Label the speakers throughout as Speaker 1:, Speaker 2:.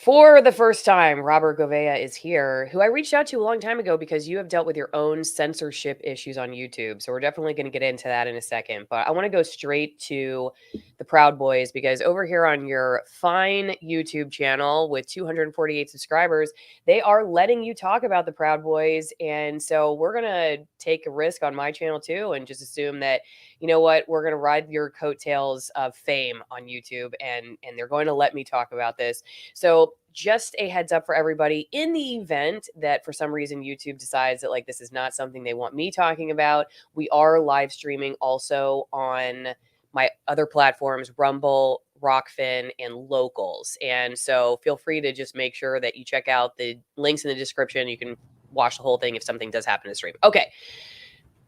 Speaker 1: For the first time, Robert Gouveia is here, who I reached out to a long time ago because you have dealt with your own censorship issues on YouTube. So we're definitely going to get into that in a second. But I want to go straight to the Proud Boys because over here on your fine YouTube channel with 248 subscribers, they are letting you talk about the Proud Boys. And so we're going to take a risk on my channel too and just assume that, you know what, we're going to ride your coattails of fame on YouTube and they're going to let me talk about this. So just a heads up for everybody in the event that for some reason YouTube decides that like this is not something they want me talking about, we are live streaming also on my other platforms, Rumble, ROKFIN, and Locals. And so feel free to just make sure that you check out the links in the description. You can watch the whole thing if something does happen to stream. Okay.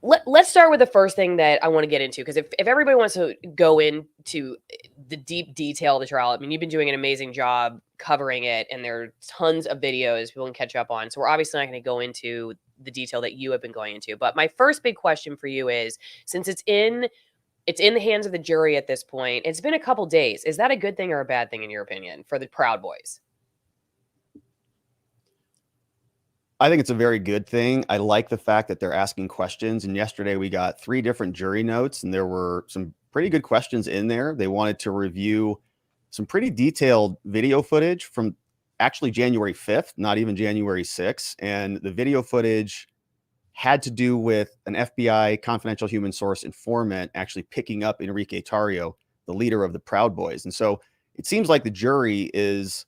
Speaker 1: Let's start with the first thing that I want to get into, because if everybody wants to go into the deep detail of the trial, I mean, you've been doing an amazing job covering it, and there are tons of videos people can catch up on. So we're obviously not going to go into the detail that you have been going into. But my first big question for you is, since it's in the hands of the jury at this point, it's been a couple days. Is that a good thing or a bad thing in your opinion for the Proud Boys?
Speaker 2: I think it's a very good thing. I like the fact that they're asking questions. And yesterday we got 3 different jury notes, and there were some pretty good questions in there. They wanted to review some pretty detailed video footage from actually January 5th, not even January 6th. And the video footage had to do with an FBI confidential human source informant actually picking up Enrique Tarrio, the leader of the Proud Boys. And so it seems like the jury is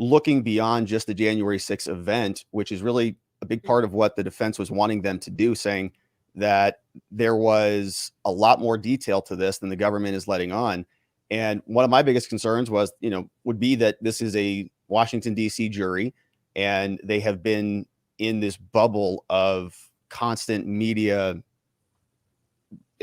Speaker 2: looking beyond just the January 6th event, which is really a big part of what the defense was wanting them to do, saying that there was a lot more detail to this than the government is letting on. And one of my biggest concerns was, would be that this is a Washington, D.C. jury, and they have been in this bubble of constant media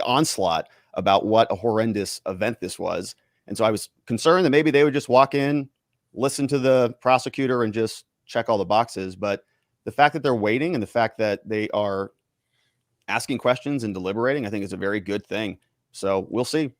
Speaker 2: onslaught about what a horrendous event this was. And so I was concerned that maybe they would just walk in, listen to the prosecutor, and just check all the boxes. But the fact that they're waiting and the fact that they are asking questions and deliberating, I think is a very good thing. So we'll see.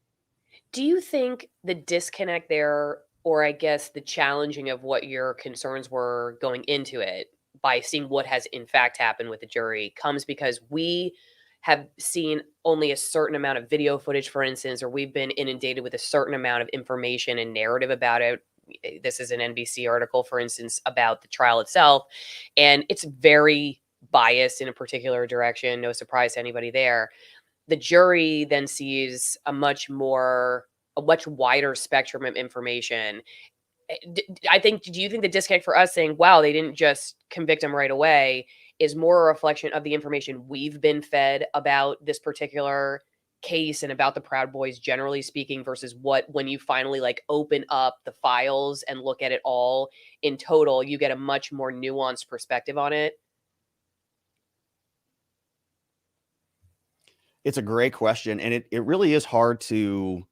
Speaker 1: Do you think the disconnect there, or I guess the challenging of what your concerns were going into it by seeing what has in fact happened with the jury, comes because we have seen only a certain amount of video footage, for instance, or we've been inundated with a certain amount of information and narrative about it? This is an NBC article, for instance, about the trial itself, and it's very biased in a particular direction. No surprise to anybody there. The jury then sees a much wider spectrum of information. Do you think the disconnect for us saying, wow, they didn't just convict him right away, is more a reflection of the information we've been fed about this particular case and about the Proud Boys generally speaking, versus when you finally like open up the files and look at it all in total, you get a much more nuanced perspective on it?
Speaker 2: It's a great question. And it really is hard to,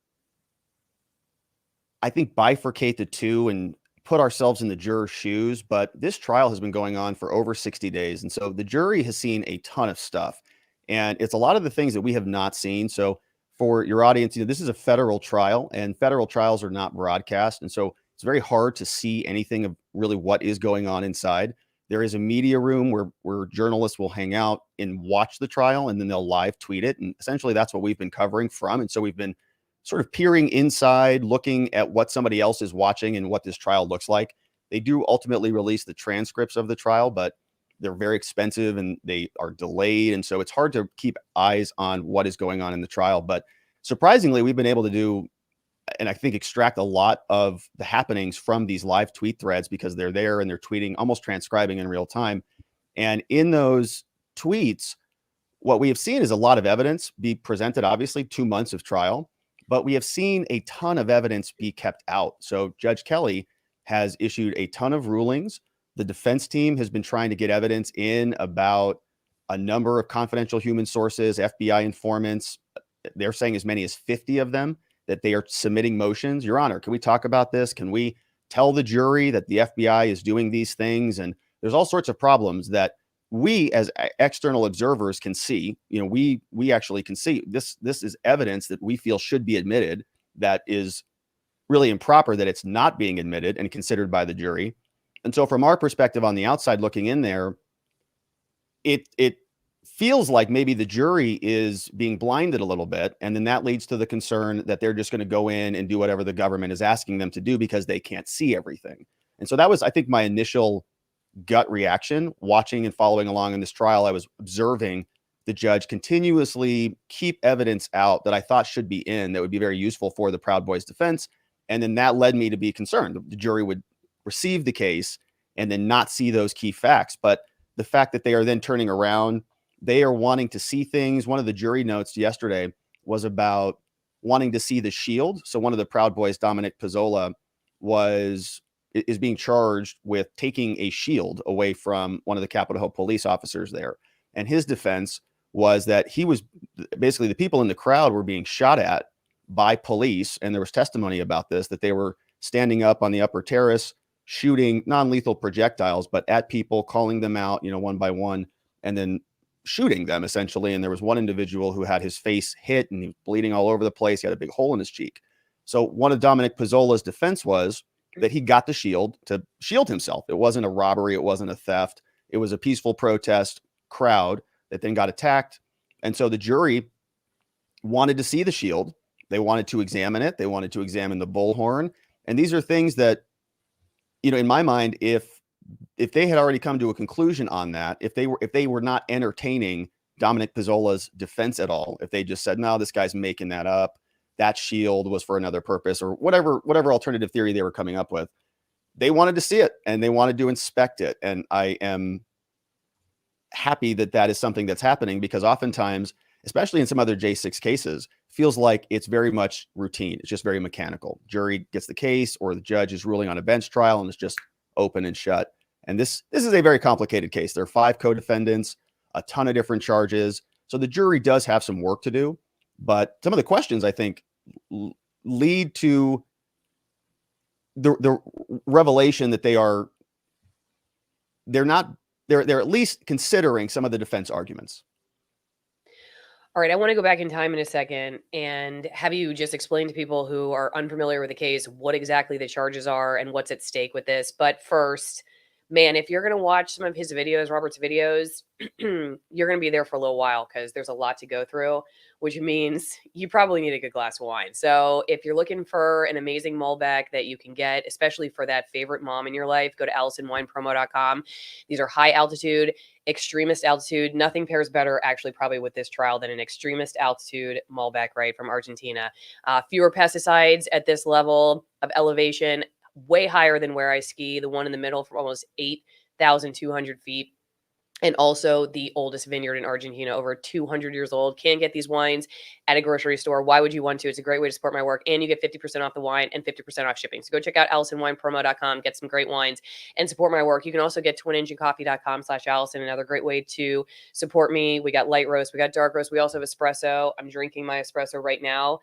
Speaker 2: I think, bifurcate the two and put ourselves in the juror's shoes. But this trial has been going on for over 60 days. And so the jury has seen a ton of stuff. And it's a lot of the things that we have not seen. So for your audience, this is a federal trial, and federal trials are not broadcast. And so it's very hard to see anything of really what is going on inside. There is a media room where journalists will hang out and watch the trial, and then they'll live tweet it. And essentially that's what we've been covering from. And so we've been sort of peering inside, looking at what somebody else is watching and what this trial looks like. They do ultimately release the transcripts of the trial, but they're very expensive and they are delayed. And so it's hard to keep eyes on what is going on in the trial. But surprisingly, we've been able to do, and I think extract a lot of the happenings from these live tweet threads, because they're there and they're tweeting, almost transcribing in real time. And in those tweets, what we have seen is a lot of evidence be presented, obviously 2 months of trial, but we have seen a ton of evidence be kept out. So Judge Kelly has issued a ton of rulings. The defense team has been trying to get evidence in about a number of confidential human sources, FBI informants. They're saying as many as 50 of them, that they are submitting motions. Your Honor, can we talk about this? Can we tell the jury that the FBI is doing these things? And there's all sorts of problems that we as external observers can see. We actually can see this is evidence that we feel should be admitted, that is really improper that it's not being admitted and considered by the jury. And so from our perspective on the outside looking in there, it feels like maybe the jury is being blinded a little bit. And then that leads to the concern that they're just going to go in and do whatever the government is asking them to do because they can't see everything. And so that was, I think, my initial gut reaction watching and following along in this trial. I was observing the judge continuously keep evidence out that I thought should be in that would be very useful for the Proud Boys defense. And then that led me to be concerned. The jury would receive the case and then not see those key facts. But the fact that they are then turning around, they are wanting to see things. One of the jury notes yesterday was about wanting to see the shield. So one of the Proud Boys, Dominic Pizzola, is being charged with taking a shield away from one of the Capitol Hill police officers there. And his defense was that he was basically, the people in the crowd were being shot at by police. And there was testimony about this, that they were standing up on the upper terrace, shooting non-lethal projectiles, but at people, calling them out, one by one, and then shooting them essentially. And there was one individual who had his face hit and he was bleeding all over the place. He had a big hole in his cheek. So one of Dominic Pizzola's defense was that he got the shield to shield himself. It wasn't a robbery. It wasn't a theft. It was a peaceful protest crowd that then got attacked. And so the jury wanted to see the shield. They wanted to examine it. They wanted to examine the bullhorn. And these are things that, in my mind, if they had already come to a conclusion on that, if they were not entertaining Dominic Pizzola's defense at all, if they just said, no, this guy's making that up, that shield was for another purpose, or whatever alternative theory they were coming up with, they wanted to see it and they wanted to inspect it. And I am happy that that is something that's happening, because oftentimes, especially in some other J6 cases, feels like it's very much routine. It's just very mechanical. Jury gets the case, or the judge is ruling on a bench trial and it's just open and shut. And this is a very complicated case. There are 5 co-defendants, a ton of different charges. So the jury does have some work to do. But some of the questions, I think, lead to the revelation that they're at least considering some of the defense arguments.
Speaker 1: All right, I want to go back in time in a second and have you just explain to people who are unfamiliar with the case what exactly the charges are and what's at stake with this. But first, man, if you're going to watch some of his videos, Robert's videos, you're going to be there for a little while because there's a lot to go through, which means you probably need a good glass of wine. So if you're looking for an amazing Malbec that you can get, especially for that favorite mom in your life, go to AllisonWinePromo.com. These are high altitude, extremist altitude. Nothing pairs better actually probably with this trial than an extremist altitude Malbec, right, from Argentina. Fewer pesticides at this level of elevation, way higher than where I ski. The one in the middle from almost 8,200 feet. And also the oldest vineyard in Argentina, over 200 years old. Can get these wines at a grocery store. Why would you want to? It's a great way to support my work. And you get 50% off the wine and 50% off shipping. So go check out AllisonWinePromo.com, get some great wines and support my work. You can also get TwinEngineCoffee.com/Allison, another great way to support me. We got light roast, we got dark roast. We also have espresso. I'm drinking my espresso right now.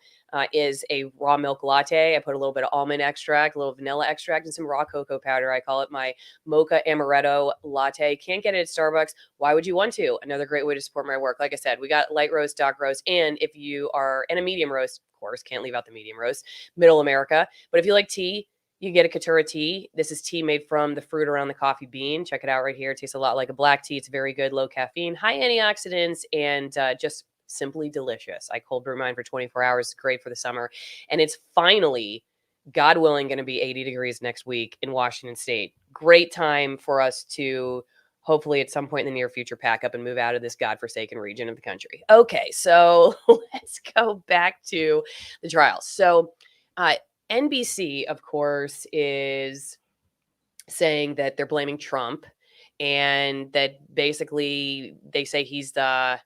Speaker 1: Is a raw milk latte. I put a little bit of almond extract, a little vanilla extract, and some raw cocoa powder. I call it my mocha amaretto latte. Can't get it at Starbucks. Why would you want to? Another great way to support my work. Like I said, we got light roast, dark roast, and if you are in a medium roast, of course, can't leave out the medium roast, middle America. But if you like tea, you get a Katura tea. This is tea made from the fruit around the coffee bean. Check it out right here. It tastes a lot like a black tea. It's very good, low caffeine, high antioxidants, and just simply delicious. I cold brew mine for 24 hours. It's great for the summer. And it's finally, God willing, going to be 80 degrees next week in Washington State. Great time for us to hopefully at some point in the near future pack up and move out of this godforsaken region of the country. Okay, so let's go back to the trial. So NBC, of course, is saying that they're blaming Trump and that basically they say he's the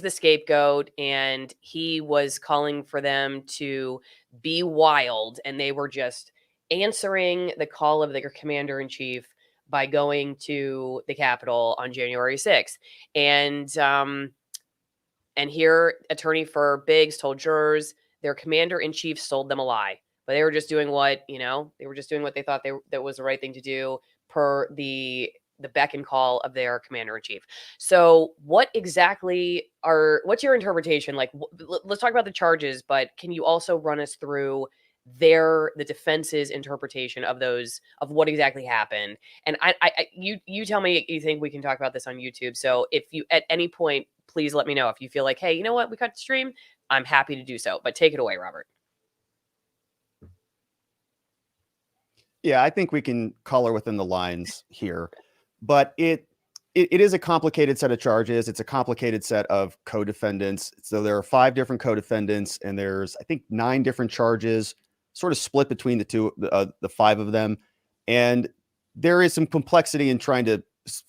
Speaker 1: scapegoat and he was calling for them to be wild, and they were just answering the call of their commander-in-chief by going to the Capitol on January 6th. And here, attorney for Biggs told jurors their commander-in-chief sold them a lie, but they were just doing what, they were just doing what they thought that was the right thing to do per the beck and call of their commander-in-chief. So what's your interpretation? Like, let's talk about the charges, but can you also run us through the defense's interpretation of what exactly happened. And you tell me you think we can talk about this on YouTube. So if you at any point, please let me know if you feel like, hey, you know what, we cut the stream. I'm happy to do so. But take it away, Robert.
Speaker 2: Yeah, I think we can color within the lines here, but it is a complicated set of charges. It's a complicated set of co-defendants. So there are 5 different co-defendants, and there's, I think, 9 different charges, sort of split between the 5 of them. And there is some complexity in trying to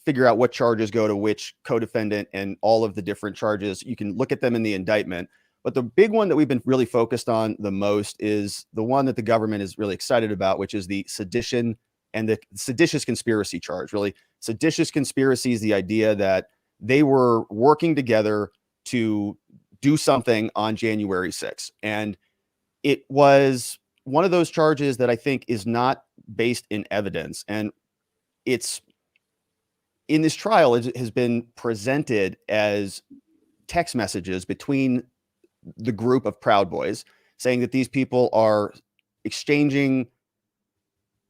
Speaker 2: figure out what charges go to which co-defendant and all of the different charges. You can look at them in the indictment. But the big one that we've been really focused on the most is the one that the government is really excited about, which is the sedition and the seditious conspiracy charge. Really, seditious conspiracy is the idea that they were working together to do something on January 6th. And it was one of those charges that I think is not based in evidence. And it's in this trial, it has been presented as text messages between the group of Proud Boys, saying that these people are exchanging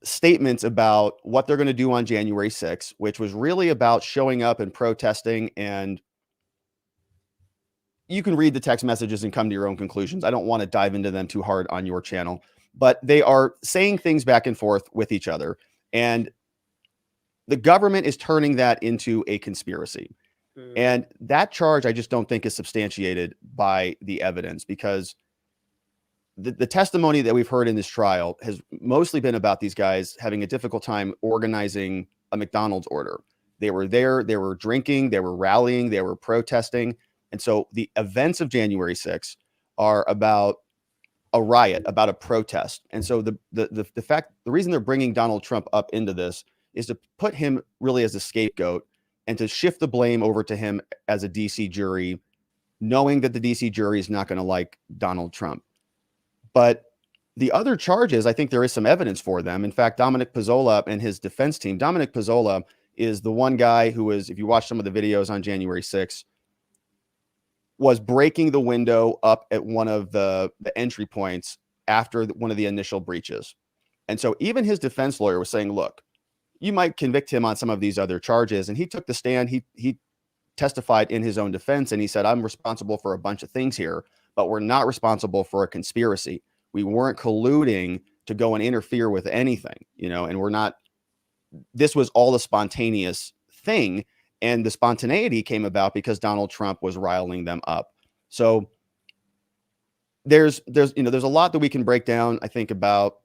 Speaker 2: statements about what they're going to do on January 6th, which was really about showing up and protesting. And you can read the text messages and come to your own conclusions. I don't want to dive into them too hard on your channel, but they are saying things back and forth with each other. And the government is turning that into a conspiracy. And that charge, I just don't think is substantiated by the evidence, because the testimony that we've heard in this trial has mostly been about these guys having a difficult time organizing a McDonald's order. They were there, they were drinking, they were rallying, they were protesting. And so the events of January 6th are about a riot, about a protest. And so the reason they're bringing Donald Trump up into this is to put him really as a scapegoat and to shift the blame over to him as a DC jury, knowing that the DC jury is not going to like Donald Trump. But the other charges, I think there is some evidence for them. In fact, Dominic Pezzola and his defense team, Dominic Pezzola is the one guy who was, if you watch some of the videos on January 6th, was breaking the window up at one of the entry points after one of the initial breaches. And so even his defense lawyer was saying, look, you might convict him on some of these other charges. And he took the stand. He testified in his own defense, and he said, I'm responsible for a bunch of things here, but we're not responsible for a conspiracy. We weren't colluding to go and interfere with anything, and we're not, this was all a spontaneous thing. And the spontaneity came about because Donald Trump was riling them up. So there's a lot that we can break down, I think, about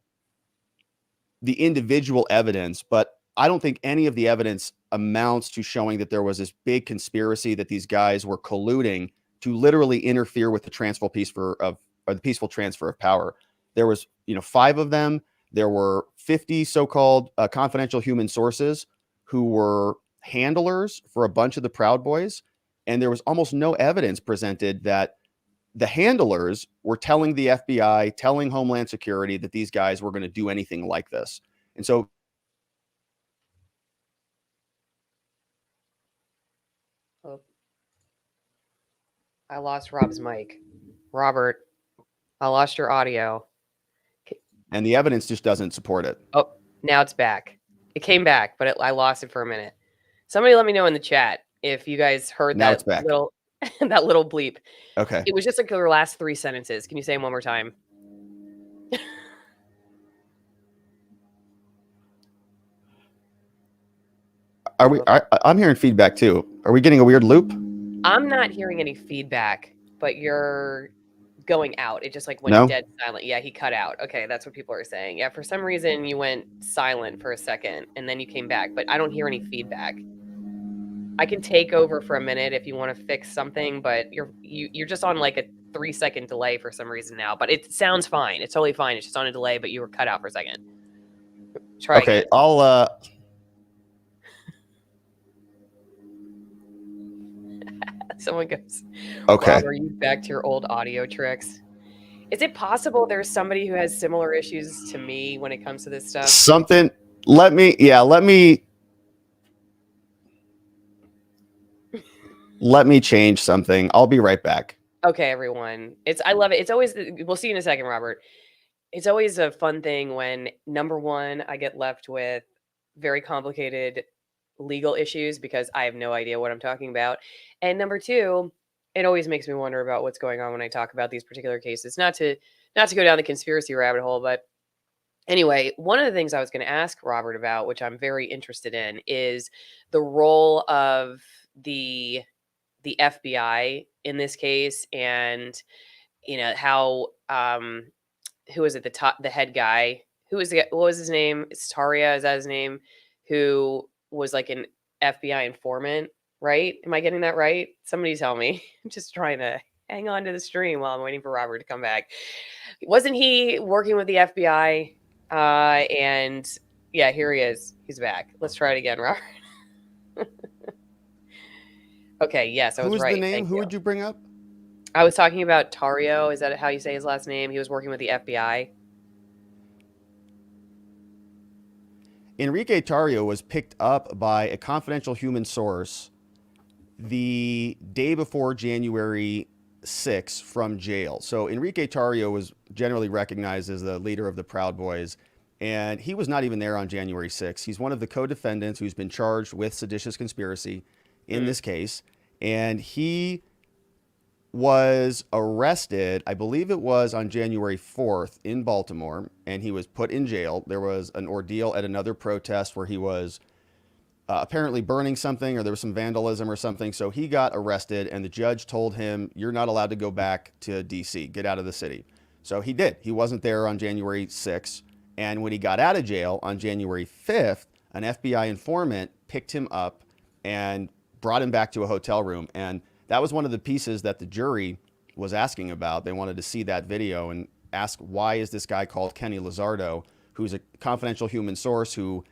Speaker 2: the individual evidence, but I don't think any of the evidence amounts to showing that there was this big conspiracy that these guys were colluding to literally interfere with the the peaceful transfer of power. There was, 5 of them. There were 50 so-called confidential human sources who were handlers for a bunch of the Proud Boys. And there was almost no evidence presented that the handlers were telling the FBI, telling Homeland Security that these guys were going to do anything like this. And so
Speaker 1: I lost Rob's mic. Robert, I lost your audio.
Speaker 2: And the evidence just doesn't support it.
Speaker 1: Oh, now it's back. It came back, but I lost it for a minute. Somebody let me know in the chat if you guys heard
Speaker 2: Now
Speaker 1: that
Speaker 2: it's back.
Speaker 1: that little bleep.
Speaker 2: Okay.
Speaker 1: It was just like your last 3 sentences. Can you say them one more time?
Speaker 2: I'm hearing feedback too. Are we getting a weird loop?
Speaker 1: I'm not hearing any feedback, but you're going out. It just like went dead silent. Yeah, he cut out. Okay, that's what people are saying. Yeah, for some reason you went silent for a second and then you came back, but I don't hear any feedback. I can take over for a minute if you want to fix something, but you're just on like a 3-second delay for some reason now. But it sounds fine. It's totally fine. It's just on a delay, but you were cut out for a second. Try again.
Speaker 2: I'll
Speaker 1: Someone goes,
Speaker 2: okay.
Speaker 1: Rob, are you back to your old audio tricks? Is it possible there's somebody who has similar issues to me when it comes to this stuff?
Speaker 2: Let me change something. I'll be right back.
Speaker 1: Okay, everyone. I love it. It's always, we'll see you in a second, Robert. it's always a fun thing when, number one, I get left with very complicated legal issues because I have no idea what I'm talking about. And number two, it always makes me wonder about what's going on when I talk about these particular cases. Not to go down the conspiracy rabbit hole, but anyway, one of the things I was going to ask Robert about, which I'm very interested in, is the role of the the FBI in this case, and how who is it, the head guy, what was his name? It's Taria, is that his name? Who was like an FBI informant, right? Am I getting that right? Somebody tell me. I'm just trying to hang on to the stream while I'm waiting for Robert to come back. Wasn't he working with the FBI? And yeah, here he is. He's back. Let's try it again, Robert. Okay, yes, I
Speaker 2: Who
Speaker 1: was
Speaker 2: is the
Speaker 1: right.
Speaker 2: name?
Speaker 1: Thank
Speaker 2: Who
Speaker 1: you.
Speaker 2: would you bring up?
Speaker 1: I was talking about Tario. Is that how you say his last name? He was working with the FBI.
Speaker 2: Enrique Tarrio was picked up by a confidential human source the day before January 6 from jail. So Enrique Tarrio was generally recognized as the leader of the Proud Boys, and he was not even there on January 6. He's one of the co-defendants who's been charged with seditious conspiracy in this case, and he was arrested, I believe it was on January 4th in Baltimore, and he was put in jail. There was an ordeal at another protest where he was apparently burning something, or there was some vandalism or something. So he got arrested, and the judge told him, "You're not allowed to go back to DC. Get out of the city." So he did. He wasn't there on January 6th. And when he got out of jail on January 5th, an FBI informant picked him up and brought him back to a hotel room. And that was one of the pieces that the jury was asking about. They wanted to see that video and ask, why is this guy called Kenny Lizardo, who's a confidential human source who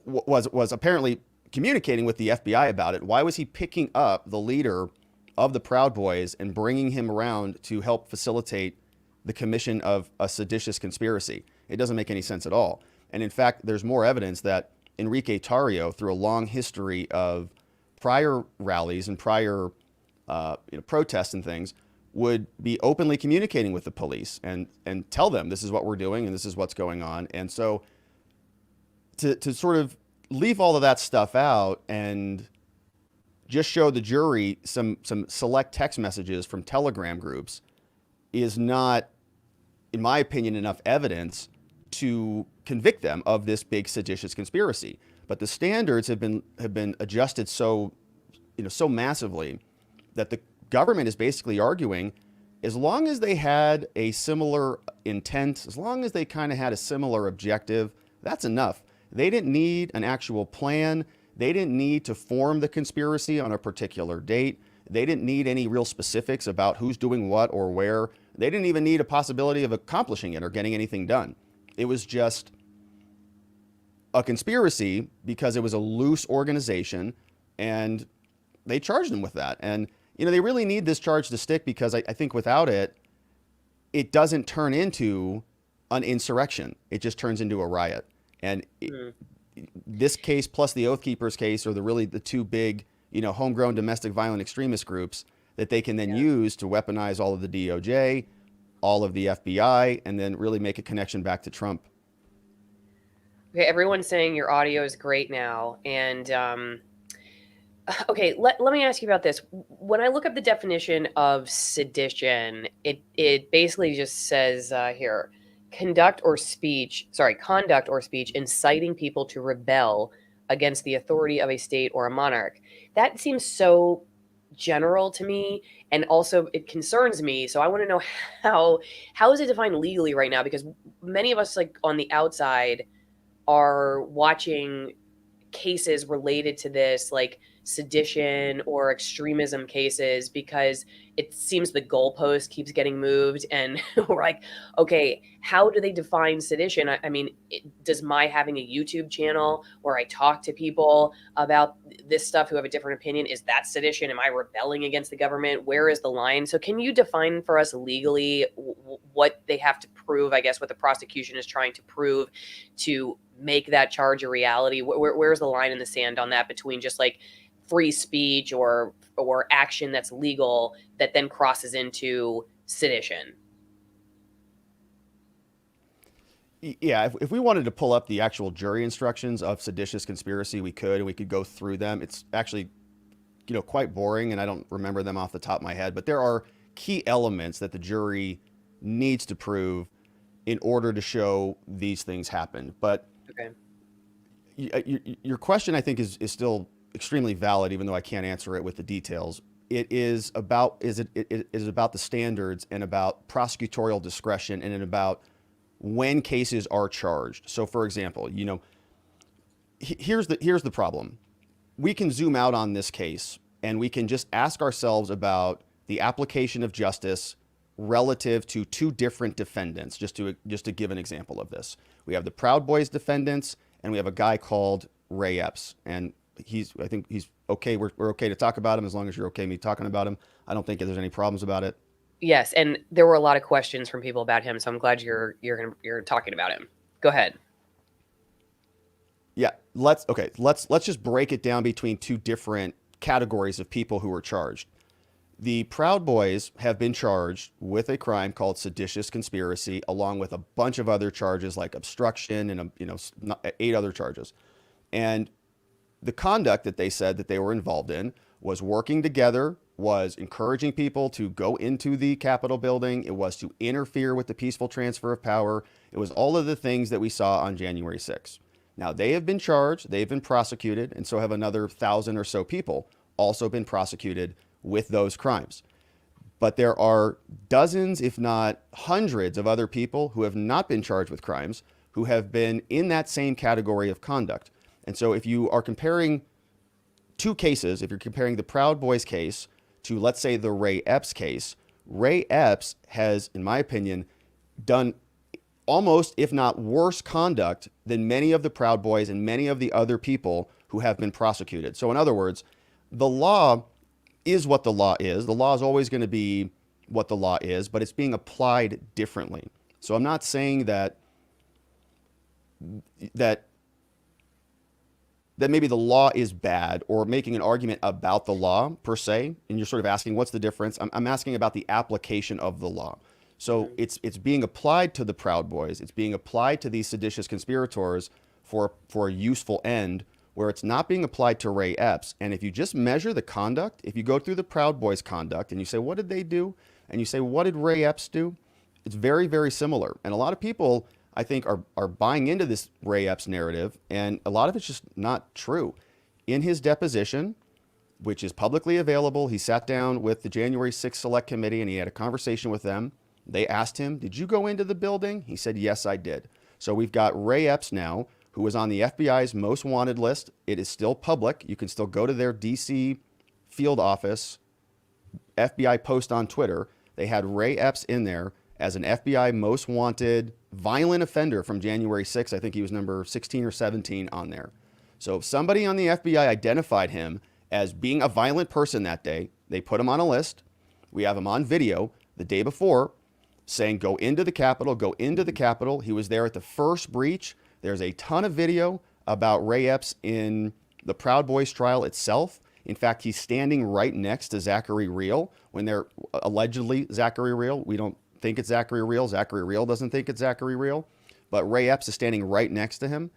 Speaker 2: was apparently communicating with the FBI about it. Why was he picking up the leader of the Proud Boys and bringing him around to help facilitate the commission of a seditious conspiracy? It doesn't make any sense at all. And in fact, there's more evidence that Enrique Tarrio, through a long history of prior rallies and prior protests and things, would be openly communicating with the police and tell them, this is what we're doing and this is what's going on. And so to sort of leave all of that stuff out and just show the jury some select text messages from Telegram groups is not, in my opinion, enough evidence to convict them of this big seditious conspiracy. But the standards have been adjusted so massively that the government is basically arguing, as long as they had a similar intent, as long as they kind of had a similar objective, that's enough. They didn't need an actual plan. They didn't need to form the conspiracy on a particular date. They didn't need any real specifics about who's doing what or where. They didn't even need a possibility of accomplishing it or getting anything done. It was just a conspiracy because it was a loose organization, and they charged them with that. And, they really need this charge to stick, because I think without it, it doesn't turn into an insurrection. It just turns into a riot. And this case plus the Oath Keepers case are the two big, homegrown domestic violent extremist groups that they can then use to weaponize all of the DOJ, all of the FBI, and then really make a connection back to Trump.
Speaker 1: Okay, everyone's saying your audio is great now. And okay, let me ask you about this. When I look up the definition of sedition, it basically just says here, conduct or speech inciting people to rebel against the authority of a state or a monarch. That seems so general to me, and also it concerns me. So I want to know how is it defined legally right now? Because many of us, like on the outside, are watching cases related to this, like sedition or extremism cases, because it seems the goalpost keeps getting moved, and we're like, okay, how do they define sedition? I mean, does my having a YouTube channel where I talk to people about this stuff who have a different opinion, is that sedition? Am I rebelling against the government? Where is the line? So can you define for us legally what they have to prove, I guess, what the prosecution is trying to prove to make that charge a reality? Where's the line in the sand on that, between just like free speech or action that's legal that then crosses into sedition?
Speaker 2: Yeah, if we wanted to pull up the actual jury instructions of seditious conspiracy, we could, and we could go through them. It's actually, quite boring, and I don't remember them off the top of my head, but there are key elements that the jury needs to prove in order to show these things happen. But
Speaker 1: Okay.
Speaker 2: your question, I think, is still extremely valid, even though I can't answer it with the details. It is about it is about the standards and about prosecutorial discretion and about when cases are charged. So, for example, here's the problem. We can zoom out on this case and we can just ask ourselves about the application of justice relative to two different defendants. Just to give an example of this, we have the Proud Boys defendants, and we have a guy called Ray Epps, and I think he's okay. We're okay to talk about him as long as you're okay me talking about him. I don't think there's any problems about it.
Speaker 1: Yes, and there were a lot of questions from people about him, so I'm glad you're talking about him. Go ahead.
Speaker 2: Yeah, let's just break it down between two different categories of people who were charged. The Proud Boys have been charged with a crime called seditious conspiracy, along with a bunch of other charges like obstruction and 8 other charges. And the conduct that they said that they were involved in was working together, was encouraging people to go into the Capitol building. It was to interfere with the peaceful transfer of power. It was all of the things that we saw on January 6th. Now, they have been charged, they've been prosecuted, and so have another 1,000 or so people also been prosecuted with those crimes. But there are dozens, if not hundreds, of other people who have not been charged with crimes, who have been in that same category of conduct. And so if you are comparing two cases, if you're comparing the Proud Boys case to, let's say, the Ray Epps case, Ray Epps has, in my opinion, done almost, if not worse conduct than many of the Proud Boys and many of the other people who have been prosecuted. So in other words, the law is what the law is. The law is always going to be what the law is, but it's being applied differently. So I'm not saying that maybe the law is bad, or making an argument about the law per se, and you're sort of asking what's the difference. I'm asking about the application of the law. So it's being applied to the Proud Boys. It's being applied to these seditious conspirators for a useful end, where it's not being applied to Ray Epps. And if you just measure the conduct, if you go through the Proud Boys conduct and you say, what did they do? And you say, what did Ray Epps do? It's very, very similar. And a lot of people, I think, are buying into this Ray Epps narrative, and a lot of it's just not true. In his deposition, which is publicly available, he sat down with the January 6th Select Committee and he had a conversation with them. They asked him, did you go into the building? He said, yes, I did. So we've got Ray Epps now, who was on the FBI's most wanted list. It is still public. You can still go to their DC field office, FBI post on Twitter. They had Ray Epps in there as an FBI most wanted violent offender from January 6th. I think he was number 16 or 17 on there. So somebody on the FBI identified him as being a violent person that day. They put him on a list. We have him on video the day before saying, go into the Capitol, go into the Capitol. He was there at the first breach. There's a ton of video about Ray Epps in the Proud Boys trial itself. In fact, he's standing right next to Zachary Rehl when they're allegedly Zachary Rehl. We don't think it's Zachary Rehl. Zachary Rehl doesn't think it's Zachary Rehl, but Ray Epps is standing right next to him.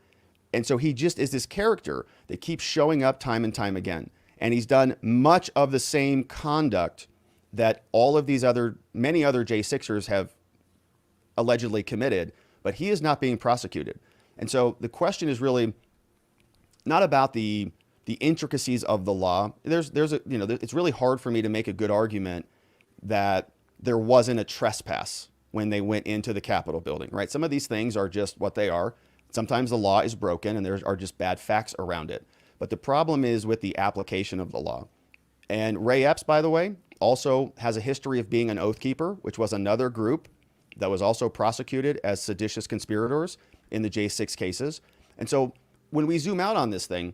Speaker 2: And so he just is this character that keeps showing up time and time again. And he's done much of the same conduct that all of these many other J6ers have allegedly committed, but he is not being prosecuted. And so the question is really not about the intricacies of the law. It's really hard for me to make a good argument that there wasn't a trespass when they went into the Capitol building, right? Some of these things are just what they are. Sometimes the law is broken and there are just bad facts around it. But the problem is with the application of the law. And Ray Epps, by the way, also has a history of being an oath keeper, which was another group that was also prosecuted as seditious conspirators in the J6 cases. And so when we zoom out on this thing,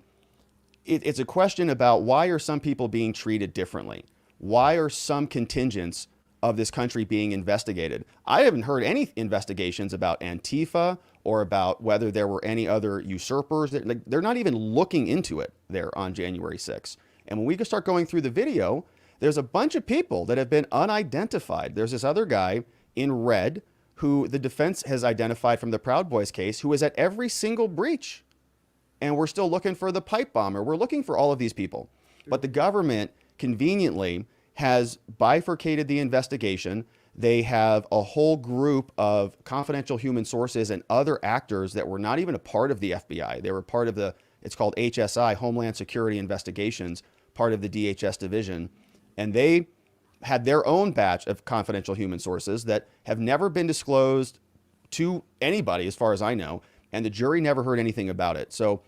Speaker 2: it's a question about why are some people being treated differently? Why are some contingents of this country being investigated? I haven't heard any investigations about Antifa or about whether there were any other usurpers. They're not even looking into it there on January 6th. And when we can start going through the video, there's a bunch of people that have been unidentified. There's this other guy in red who the defense has identified from the Proud Boys case, who was at every single breach. And we're still looking for the pipe bomber. We're looking for all of these people. But the government conveniently has bifurcated the investigation. They have a whole group of confidential human sources and other actors that were not even a part of the FBI. They were part of it's called HSI, Homeland Security Investigations, part of the DHS division. And they had their own batch of confidential human sources that have never been disclosed to anybody, as far as I know. And the jury never heard anything about it. So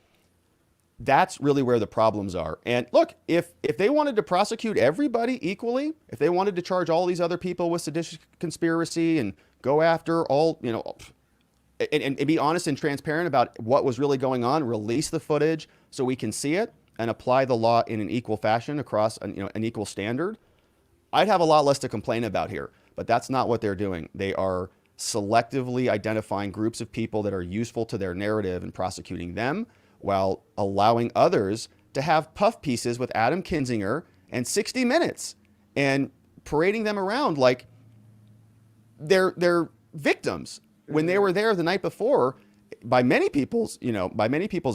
Speaker 2: that's really where the problems are. And look, if they wanted to prosecute everybody equally, if they wanted to charge all these other people with seditious conspiracy and go after all, and be honest and transparent about what was really going on, release the footage so we can see it and apply the law in an equal fashion across an equal standard, I'd have a lot less to complain about here. But that's not what they're doing. They are selectively identifying groups of people that are useful to their narrative and prosecuting them, while allowing others to have puff pieces with Adam Kinzinger and 60 Minutes and parading them around like they're victims when they were there the night before, by many people's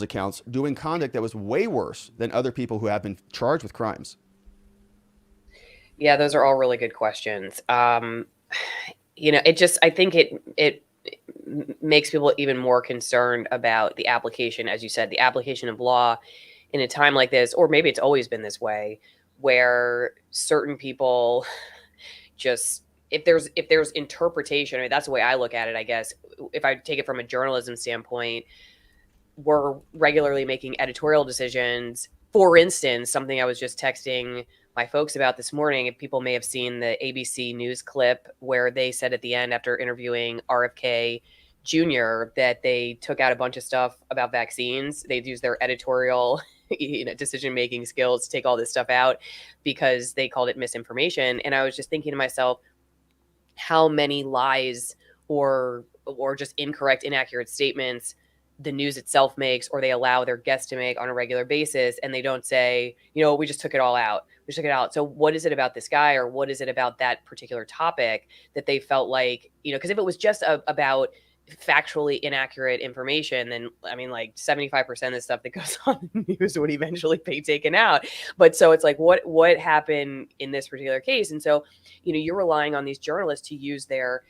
Speaker 2: accounts, doing conduct that was way worse than other people who have been charged with crimes.
Speaker 1: Yeah, those are all really good questions. I think it makes people even more concerned about the application, as you said, the application of law in a time like this, or maybe it's always been this way, where certain people just, if there's interpretation, I mean, that's the way I look at it, I guess. If I take it from a journalism standpoint, we're regularly making editorial decisions. For instance, something I was just texting my folks about this morning, if people may have seen the ABC News clip where they said at the end, after interviewing RFK Jr., that they took out a bunch of stuff about vaccines. They'd use their editorial decision-making skills to take all this stuff out because they called it misinformation. And I was just thinking to myself, how many lies or just incorrect, inaccurate statements the news itself makes, or they allow their guests to make on a regular basis, and they don't say, we just took it all out. We took it out. So what is it about this guy, or what is it about that particular topic that they felt like, because if it was just about factually inaccurate information, then I mean, like 75% of the stuff that goes on in the news would eventually be taken out. But so it's like, what happened in this particular case? And so, you're relying on these journalists to use their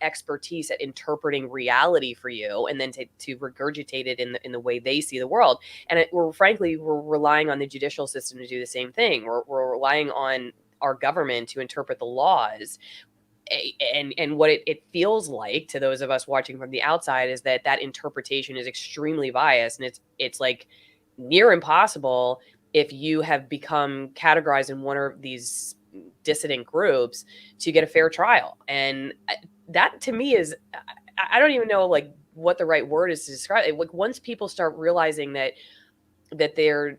Speaker 1: expertise at interpreting reality for you, and then to regurgitate it in the way they see the world. And we're relying on the judicial system to do the same thing. We're relying on our government to interpret the laws. And what it feels like to those of us watching from the outside is that interpretation is extremely biased, and it's like near impossible if you have become categorized in one of these dissident groups to get a fair trial. And that to me is, I don't even know like what the right word is to describe it. Like once people start realizing that they're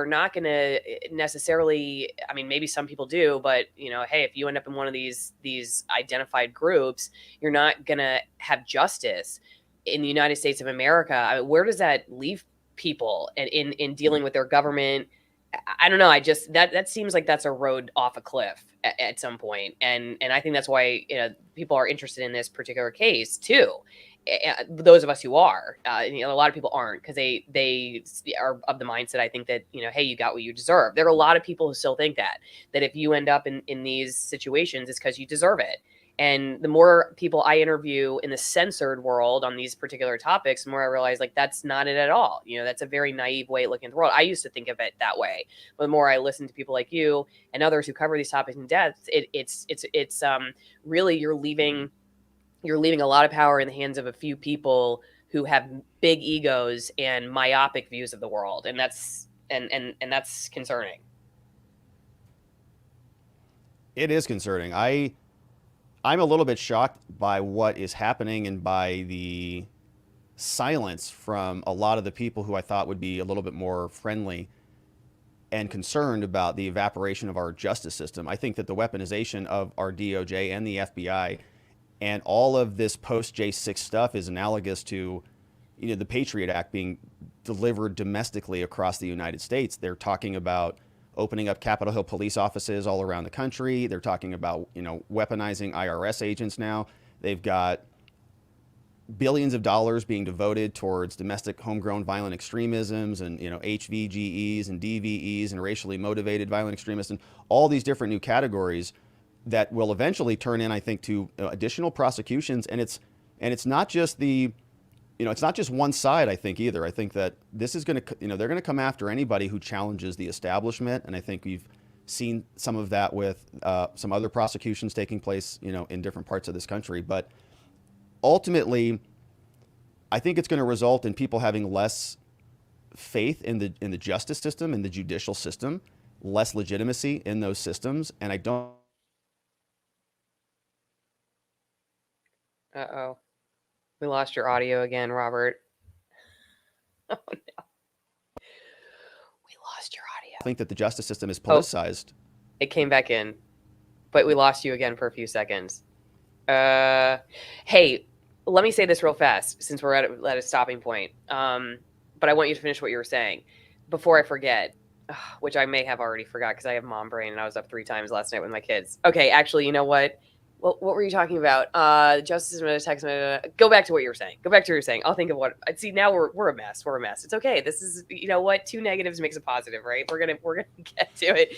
Speaker 1: not going to necessarily, I mean, maybe some people do, but hey, if you end up in one of these identified groups, you're not going to have justice in the United States of America. I mean, where does that leave people in dealing with their government? I don't know. That seems like that's a road off a cliff at some point. And I think that's why, people are interested in this particular case too. Those of us who are, a lot of people aren't, because they are of the mindset, I think, that, hey, you got what you deserve. There are a lot of people who still think that if you end up in these situations, it's because you deserve it. And the more people I interview in the censored world on these particular topics, the more I realize like that's not it at all. That's a very naive way of looking at the world. I used to think of it that way, but the more I listen to people like you and others who cover these topics in depth, it's really you're leaving a lot of power in the hands of a few people who have big egos and myopic views of the world, and that's concerning.
Speaker 2: It is concerning. I'm a little bit shocked by what is happening and by the silence from a lot of the people who I thought would be a little bit more friendly and concerned about the evaporation of our justice system. I think that the weaponization of our DOJ and the FBI and all of this post J6 stuff is analogous to, the Patriot Act being delivered domestically across the United States. They're talking about opening up Capitol Hill police offices all around the country. They're talking about, weaponizing IRS agents now. They've got billions of dollars being devoted towards domestic homegrown violent extremisms and HVGEs and DVEs and racially motivated violent extremists and all these different new categories that will eventually turn in, I think, to additional prosecutions. And it's not just it's not just one side, I think, either. I think that this is going to, they're going to come after anybody who challenges the establishment. And I think we've seen some of that with some other prosecutions taking place, in different parts of this country. But ultimately, I think it's going to result in people having less faith in the justice system, in the judicial system, less legitimacy in those systems. And I don't.
Speaker 1: Uh-oh. We lost your audio again, Robert. Oh, no. We lost your audio.
Speaker 2: I think that the justice system is politicized.
Speaker 1: Oh, it came back in, but we lost you again for a few seconds. Hey, let me say this real fast since we're at a stopping point. But I want you to finish what you were saying before I forget, which I may have already forgot because I have mom brain and I was up 3 times last night with my kids. Okay, actually, you know what? What were you talking about? Justice text. Go back to what you were saying. Go back to what you were saying. I'll think of what. See, now we're a mess. We're a mess. It's okay. This is, you know what? 2 negatives makes a positive, right? We're gonna get to it.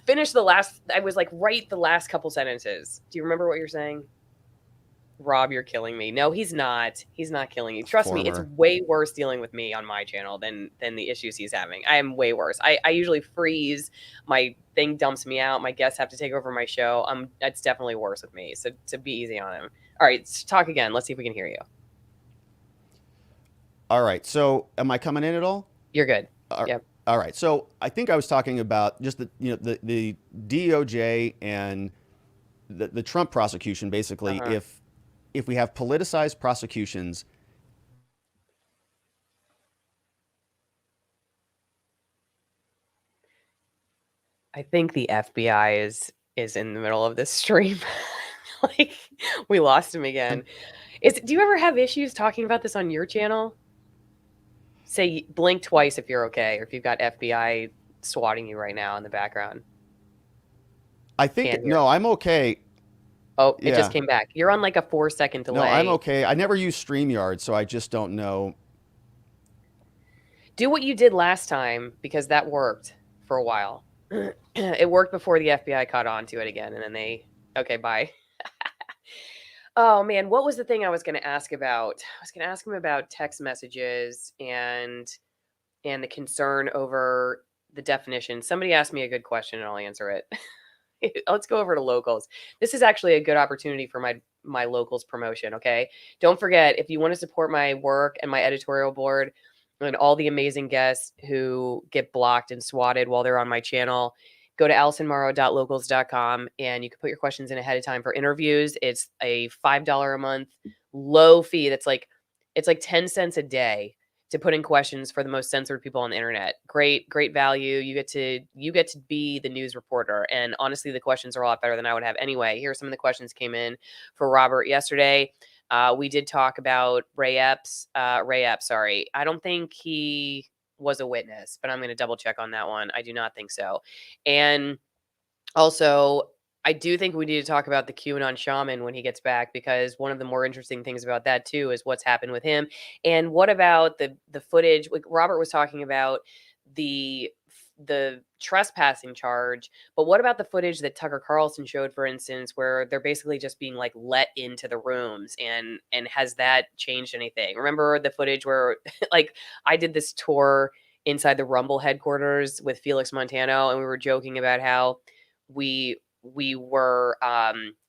Speaker 1: Finish the last. I was like, write the last couple sentences. Do you remember what you're saying? Rob, you're killing me. No, he's not. He's not killing you. Trust me, it's way worse dealing with me on my channel than the issues he's having. I am way worse. I usually freeze. My thing dumps me out. My guests have to take over my show. It's definitely worse with me. So to be easy on him. All right, let's talk again. Let's see if we can hear you.
Speaker 2: All right. So am I coming in at all?
Speaker 1: You're good. Yep.
Speaker 2: All right. So I think I was talking about just the DOJ and the Trump prosecution, basically, if we have politicized prosecutions.
Speaker 1: I think the FBI is in the middle of this stream. Like, we lost him again. Do you ever have issues talking about this on your channel? Say blink twice if you're okay, or if you've got FBI swatting you right now in the background.
Speaker 2: I think no, I'm okay.
Speaker 1: Oh, it just came back. You're on like a 4-second delay.
Speaker 2: No, I'm okay. I never use StreamYard, so I just don't know.
Speaker 1: Do what you did last time, because that worked for a while. It worked before the FBI caught on to it again, and then okay, bye. Oh, man, what was the thing I was going to ask about? I was going to ask him about text messages and the concern over the definition. Somebody asked me a good question, and I'll answer it. Let's go over to locals. This is actually a good opportunity for my locals promotion, okay? Don't forget, if you want to support my work and my editorial board and all the amazing guests who get blocked and swatted while they're on my channel, go to AllisonMorrow.locals.com and you can put your questions in ahead of time for interviews. It's a $5 a month low fee. It's like 10 cents a day to put in questions for the most censored people on the internet. Great value. You get to be the news reporter. And honestly, the questions are a lot better than I would have anyway. Here are some of the questions came in for Robert yesterday. We did talk about Ray Epps. Sorry. I don't think he was a witness, but I'm going to double check on that one. I do not think so. And also, I do think we need to talk about the QAnon shaman when he gets back, because one of the more interesting things about that too is what's happened with him. And what about the footage? Like Robert was talking about the trespassing charge, but what about the footage that Tucker Carlson showed, for instance, where they're basically just being like let into the rooms, and has that changed anything? Remember the footage where like I did this tour inside the Rumble headquarters with Felix Montano, and we were joking about how we were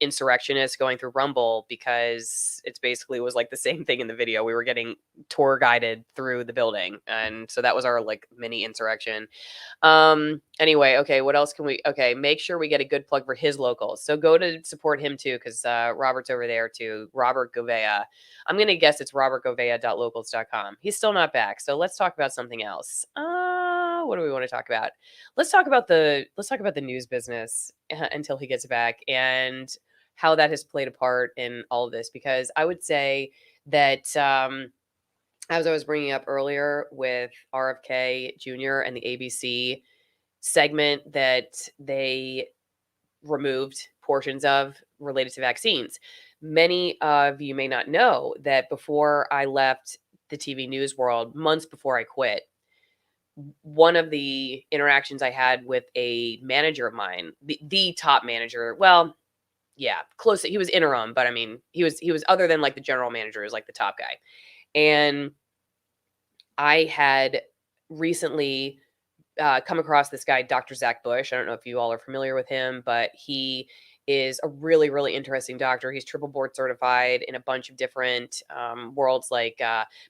Speaker 1: insurrectionists going through Rumble, because it's basically was like the same thing in the video. We were getting tour guided through the building, and so that was our like mini insurrection. Anyway, okay, what else can we? Okay, make sure we get a good plug for his locals. So go to support him too, because Robert's over there too. Robert Gouveia. I'm gonna guess it's robertgouveia.locals.com. He's still not back, so let's talk about something else. What do we want to talk about? Let's talk about the news business until he gets back, and how that has played a part in all of this. Because I would say that as I was bringing up earlier with RFK Jr. and the ABC segment that they removed portions of related to vaccines, Many of you may not know that before I left the TV news world, months before I quit, one of the interactions I had with a manager of mine, the top manager, well, yeah, close. He was interim, but I mean, he was other than like the general manager, is like the top guy. And I had recently come across this guy, Dr. Zach Bush. I don't know if you all are familiar with him, but he is a really, really interesting doctor. He's triple board certified in a bunch of different worlds, like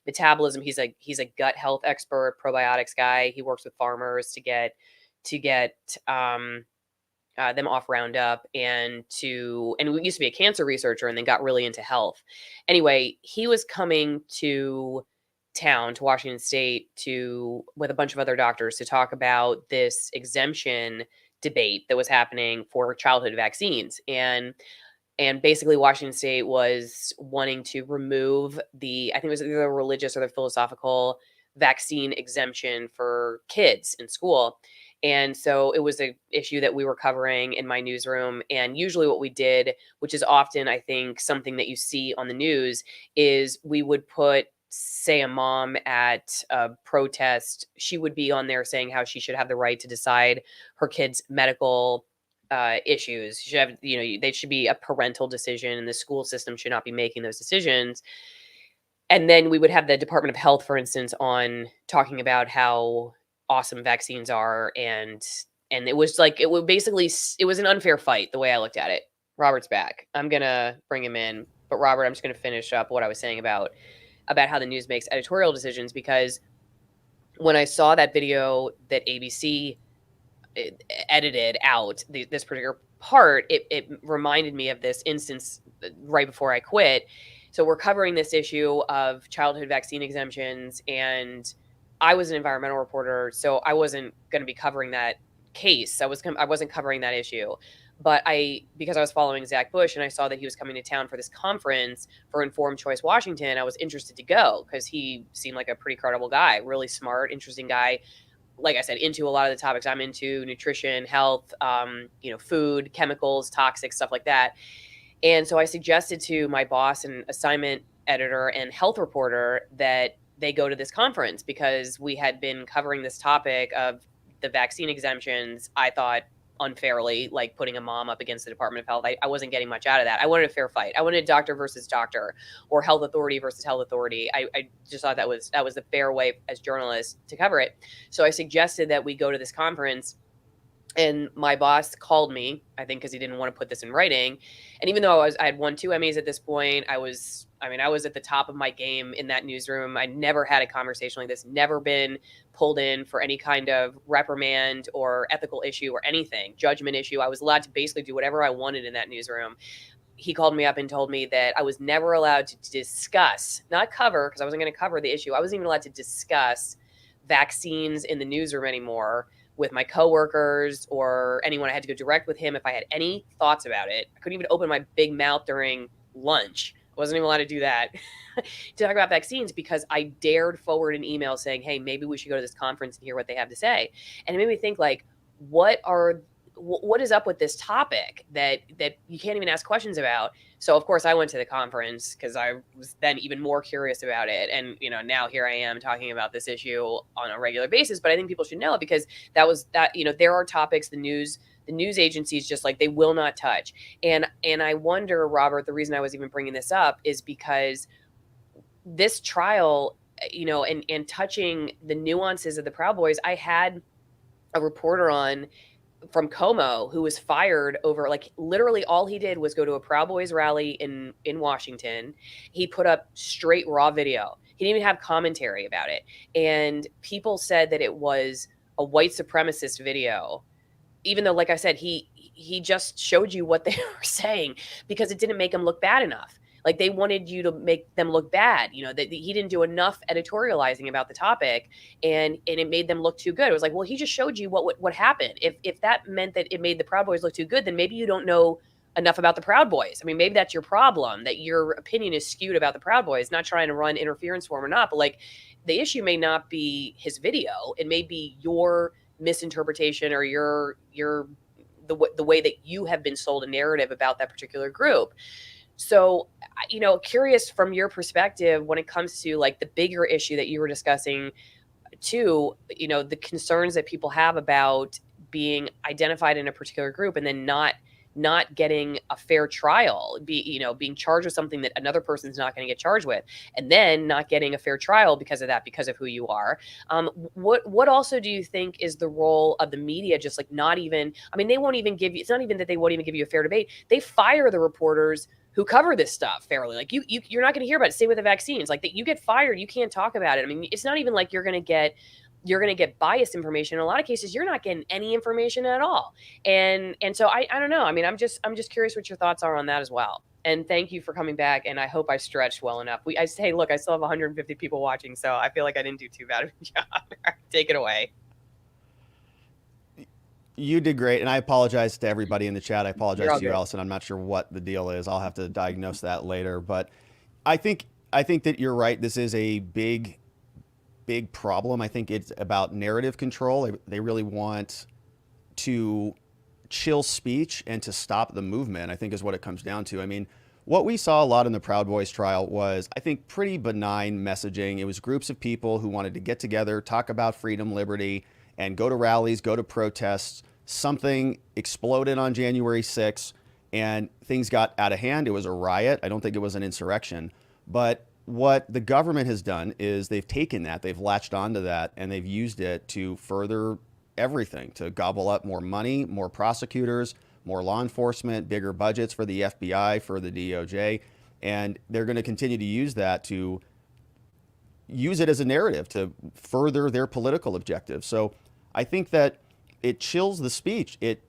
Speaker 1: metabolism. He's a gut health expert, probiotics guy. He works with farmers to get them off Roundup, and we used to be a cancer researcher and then got really into health. Anyway, he was coming to town to Washington State to with a bunch of other doctors to talk about this exemption debate that was happening for childhood vaccines. And basically Washington State was wanting to remove I think it was either the religious or the philosophical vaccine exemption for kids in school. And so it was an issue that we were covering in my newsroom. And usually what we did, which is often, I think, something that you see on the news, is we would put, say, a mom at a protest. She would be on there saying how she should have the right to decide her kid's medical issues. She should have, they should be a parental decision, and the school system should not be making those decisions. And then we would have the Department of Health, for instance, on talking about how awesome vaccines are, and it was like it was an unfair fight the way I looked at it. Robert's back. I'm gonna bring him in, but Robert, I'm just gonna finish up what I was saying about how the news makes editorial decisions, because when I saw that video that ABC edited out this particular part, it reminded me of this instance right before I quit. So we're covering this issue of childhood vaccine exemptions, and I was an environmental reporter, so I wasn't going to be covering that case. I wasn't covering that issue. But because I was following Zach Bush and I saw that he was coming to town for this conference for Informed Choice Washington, I was interested to go because he seemed like a pretty credible guy, really smart, interesting guy. Like I said, into a lot of the topics I'm into: nutrition, health, food, chemicals, toxic stuff like that. And so I suggested to my boss and assignment editor and health reporter that they go to this conference, because we had been covering this topic of the vaccine exemptions, I thought unfairly, like putting a mom up against the Department of Health. I wasn't getting much out of that. I wanted a fair fight. I wanted doctor versus doctor, or health authority versus health authority. I just thought that was the fair way as journalists to cover it. So I suggested that we go to this conference. And my boss called me, I think, because he didn't want to put this in writing. And even though I had won 2 Emmys at this point, I was at the top of my game in that newsroom. I never had a conversation like this, never been pulled in for any kind of reprimand or ethical issue or anything, judgment issue. I was allowed to basically do whatever I wanted in that newsroom. He called me up and told me that I was never allowed to discuss, not cover, because I wasn't going to cover the issue. I wasn't even allowed to discuss vaccines in the newsroom anymore with my coworkers or anyone. I had to go direct with him if I had any thoughts about it. I couldn't even open my big mouth during lunch. I wasn't even allowed to do that to talk about vaccines, because I dared forward an email saying, hey, maybe we should go to this conference and hear what they have to say. And it made me think, like, what is up with this topic that you can't even ask questions about? So of course I went to the conference because I was then even more curious about it. And, now here I am talking about this issue on a regular basis. But I think people should know it, because there are topics the news agencies, just like, they will not touch. And I wonder, Robert, the reason I was even bringing this up is because this trial, and touching the nuances of the Proud Boys, I had a reporter on from Como who was fired over, like, literally all he did was go to a Proud Boys rally in Washington. He put up straight raw video. He didn't even have commentary about it. And people said that it was a white supremacist video, even though, like I said, he just showed you what they were saying, because it didn't make him look bad enough. Like, they wanted you to make them look bad, that he didn't do enough editorializing about the topic, and it made them look too good. It was like, well, he just showed you what happened. If that meant that it made the Proud Boys look too good, then maybe you don't know enough about the Proud Boys. I mean, maybe that's your problem, that your opinion is skewed about the Proud Boys. Not trying to run interference for him or not, but, like, the issue may not be his video. It may be your misinterpretation or the way that you have been sold a narrative about that particular group. So, curious from your perspective when it comes to like the bigger issue that you were discussing too, the concerns that people have about being identified in a particular group and then not getting a fair trial, being charged with something that another person's not going to get charged with, and then not getting a fair trial because of that, because of who you are. What also do you think is the role of the media? Just like not even, I mean, they won't even give you, it's not even that they won't even give you a fair debate. They fire the reporters who cover this stuff fairly. Like you're not going to hear about it. Same with the vaccines. Like that, you get fired, you can't talk about it. I mean, it's not even like you're going to get biased information. In a lot of cases, you're not getting any information at all. And so I don't know. I mean, I'm just curious what your thoughts are on that as well. And thank you for coming back. And I hope I stretched well enough. I say, look, I still have 150 people watching, so I feel like I didn't do too bad of a job. Take it away.
Speaker 2: You did great, and I apologize to everybody in the chat. I
Speaker 1: You're
Speaker 2: apologize
Speaker 1: all
Speaker 2: to you,
Speaker 1: good.
Speaker 2: Allison. I'm not sure what the deal is. I'll have to diagnose that later. But I think that you're right. This is a big problem. I think it's about narrative control. They really want to chill speech and to stop the movement, I think is what it comes down to. I mean, what we saw a lot in the Proud Boys trial was, I think, pretty benign messaging. It was groups of people who wanted to get together, talk about freedom, liberty, and go to rallies, go to protests. Something exploded on January 6th and things got out of hand. It was a riot. I don't think it was an insurrection. But what the government has done is they've taken that, they've latched onto that, and they've used it to further everything, to gobble up more money, more prosecutors, more law enforcement, bigger budgets for the FBI, for the DOJ. And they're going to continue to use that to use it as a narrative to further their political objectives. So I think that it chills the speech. It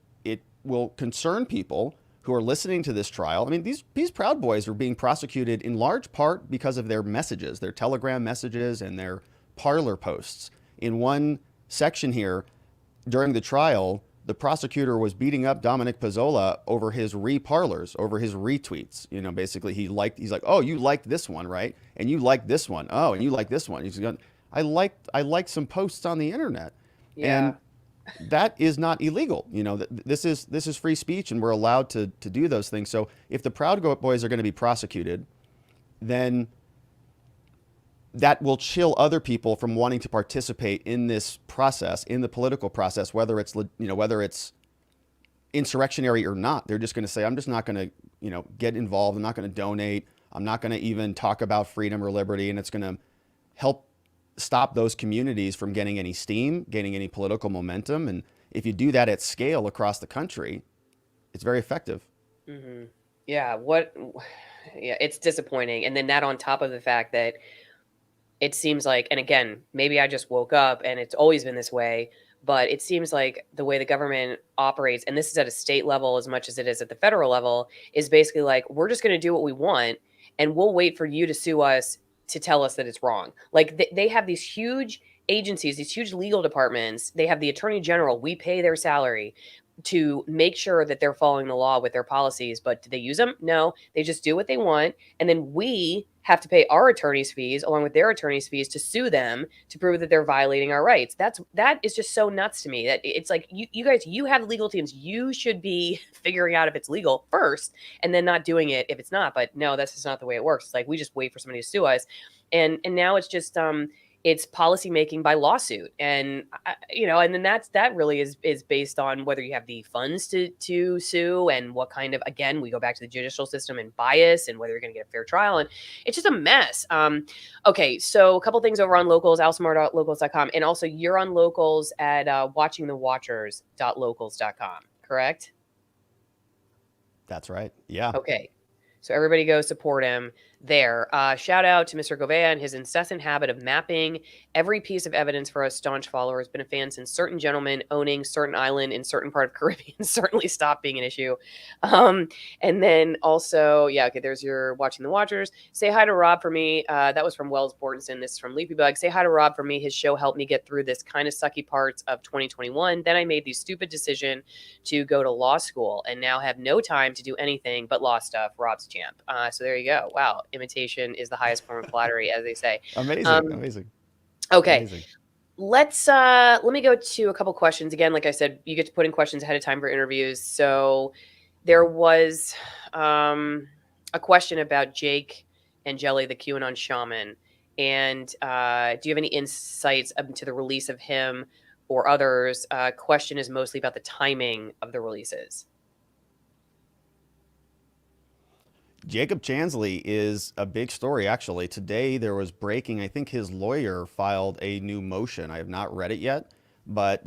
Speaker 2: will concern people who are listening to this trial. I mean, these Proud Boys are being prosecuted in large part because of their messages, their Telegram messages and their Parler posts. In one section here, during the trial, the prosecutor was beating up Dominic Pezzola over his re-parlers, over his retweets. Basically he's like, oh, you liked this one, right? And you liked this one. Oh, and you like this one. He's going, I liked some posts on the internet.
Speaker 1: Yeah.
Speaker 2: And that is not illegal. This is free speech, and we're allowed to do those things. So if the Proud Boys are going to be prosecuted, then that will chill other people from wanting to participate in this process, in the political process, whether it's insurrectionary or not. They're just going to say, I'm just not going to, get involved. I'm not going to donate. I'm not going to even talk about freedom or liberty. And it's going to help stop those communities from getting any steam, getting any political momentum. And if you do that at scale across the country, it's very effective.
Speaker 1: Mm-hmm. Yeah. Yeah, it's disappointing. And then that on top of the fact that it seems like, and again, maybe I just woke up and it's always been this way, but it seems like the way the government operates, and this is at a state level as much as it is at the federal level, is basically like, we're just going to do what we want and we'll wait for you to sue us to tell us that it's wrong. Like they have these huge agencies, these huge legal departments. They have the attorney general. We pay their salary to make sure that they're following the law with their policies. But do they use them? No, they just do what they want. And then we have to pay our attorney's fees along with their attorney's fees to sue them to prove that they're violating our rights. That is just so nuts to me. That it's like, you guys, you have legal teams. You should be figuring out if it's legal first and then not doing it if it's not. But no, that's just not the way it works. It's like, we just wait for somebody to sue us. And now it's just it's policy making by lawsuit. And and then that really is based on whether you have the funds to sue, and what kind of, again, we go back to the judicial system and bias, and whether you're going to get a fair trial. And it's just a mess. Okay, so a couple things over on Locals, alsamar.locals.com, and also you're on Locals at watchingthewatchers.locals.com, correct?
Speaker 2: That's right. Yeah.
Speaker 1: Okay. So everybody go support him there. Shout out to Mr. Gouveia and his incessant habit of mapping every piece of evidence for us staunch followers. Been a fan since certain gentlemen owning certain island in certain part of Caribbean certainly stopped being an issue. And then also, yeah, okay, there's your Watching the Watchers. Say hi to Rob for me. That was from Wells Bortonson. This is from Leafybug. Say hi to Rob for me. His show helped me get through this kind of sucky parts of 2021. Then I made the stupid decision to go to law school and now have no time to do anything but law stuff. Rob's champ. So there you go. Wow. Imitation is the highest form of flattery, as they say.
Speaker 2: Amazing.
Speaker 1: Okay.
Speaker 2: Amazing.
Speaker 1: Let me go to a couple questions. Again, like I said, you get to put in questions ahead of time for interviews. So there was a question about Jake and Jelly, the QAnon shaman. And do you have any insights into the release of him or others? Question is mostly about the timing of the releases.
Speaker 2: Jacob Chansley is a big story, actually. Today there was breaking. I think his lawyer filed a new motion. I have not read it yet, but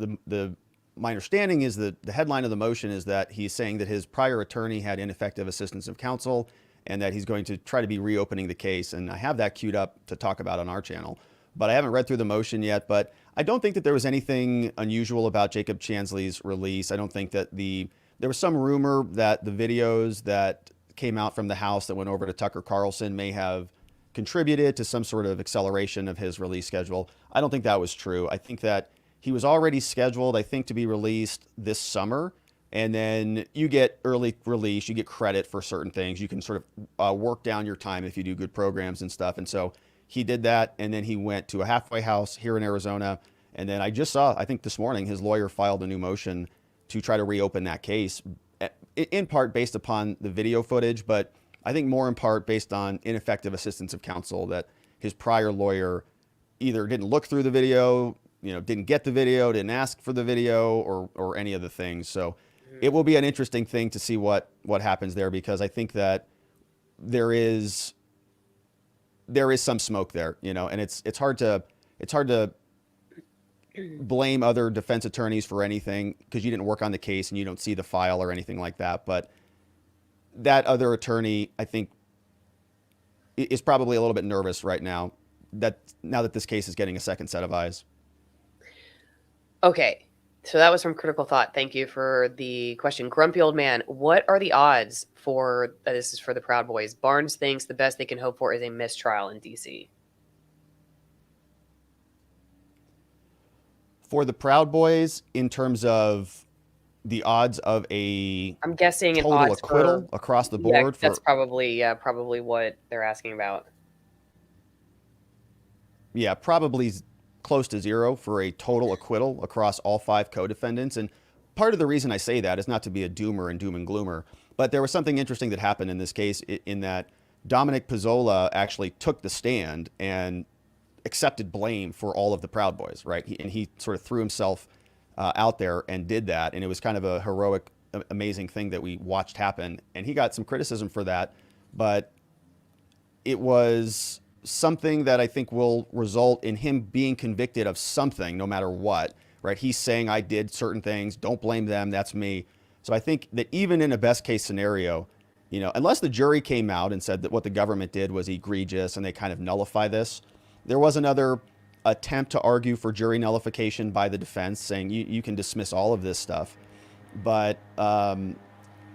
Speaker 2: my understanding is that the headline of the motion is that he's saying that his prior attorney had ineffective assistance of counsel and that he's going to try to be reopening the case. And I have that queued up to talk about on our channel, but I haven't read through the motion yet. But I don't think that there was anything unusual about Jacob Chansley's release. I don't think that there was some rumor that the videos that came out from the House that went over to Tucker Carlson may have contributed to some sort of acceleration of his release schedule. I don't think that was true. I think that he was already scheduled, I think, to be released this summer. And then you get early release, you get credit for certain things. You can sort of work down your time if you do good programs and stuff. And so he did that. And then he went to a halfway house here in Arizona. And then I just saw, I think this morning, his lawyer filed a new motion to try to reopen that case, in part based upon the video footage, but I think more in part based on ineffective assistance of counsel, that his prior lawyer either didn't look through the video, didn't get the video, didn't ask for the video, or any of the things. So it will be an interesting thing to see what happens there, because I think that there is some smoke there, and it's hard to blame other defense attorneys for anything because you didn't work on the case and you don't see the file or anything like that. But that other attorney, I think, is probably a little bit nervous right now that this case is getting a second set of eyes.
Speaker 1: Okay, so that was from Critical Thought. Thank you for the question. Grumpy Old Man, what are the odds for, this is for the Proud Boys, Barnes thinks the best they can hope for is a mistrial in D.C.?
Speaker 2: For the Proud Boys, in terms of the odds of
Speaker 1: I'm guessing
Speaker 2: total
Speaker 1: odds
Speaker 2: acquittal across the board.
Speaker 1: That's probably what they're asking about.
Speaker 2: Yeah, probably close to zero for a total acquittal across all 5 co-defendants. And part of the reason I say that is not to be a doomer and doom and gloomer, but there was something interesting that happened in this case, in that Dominic Pizzola actually took the stand and accepted blame for all of the Proud Boys, right? He sort of threw himself out there and did that. And it was kind of a heroic, amazing thing that we watched happen. And he got some criticism for that, but it was something that I think will result in him being convicted of something, no matter what, right? He's saying, I did certain things, don't blame them, that's me. So I think that even in a best case scenario, unless the jury came out and said that what the government did was egregious and they kind of nullify this, there was another attempt to argue for jury nullification by the defense, saying you can dismiss all of this stuff. But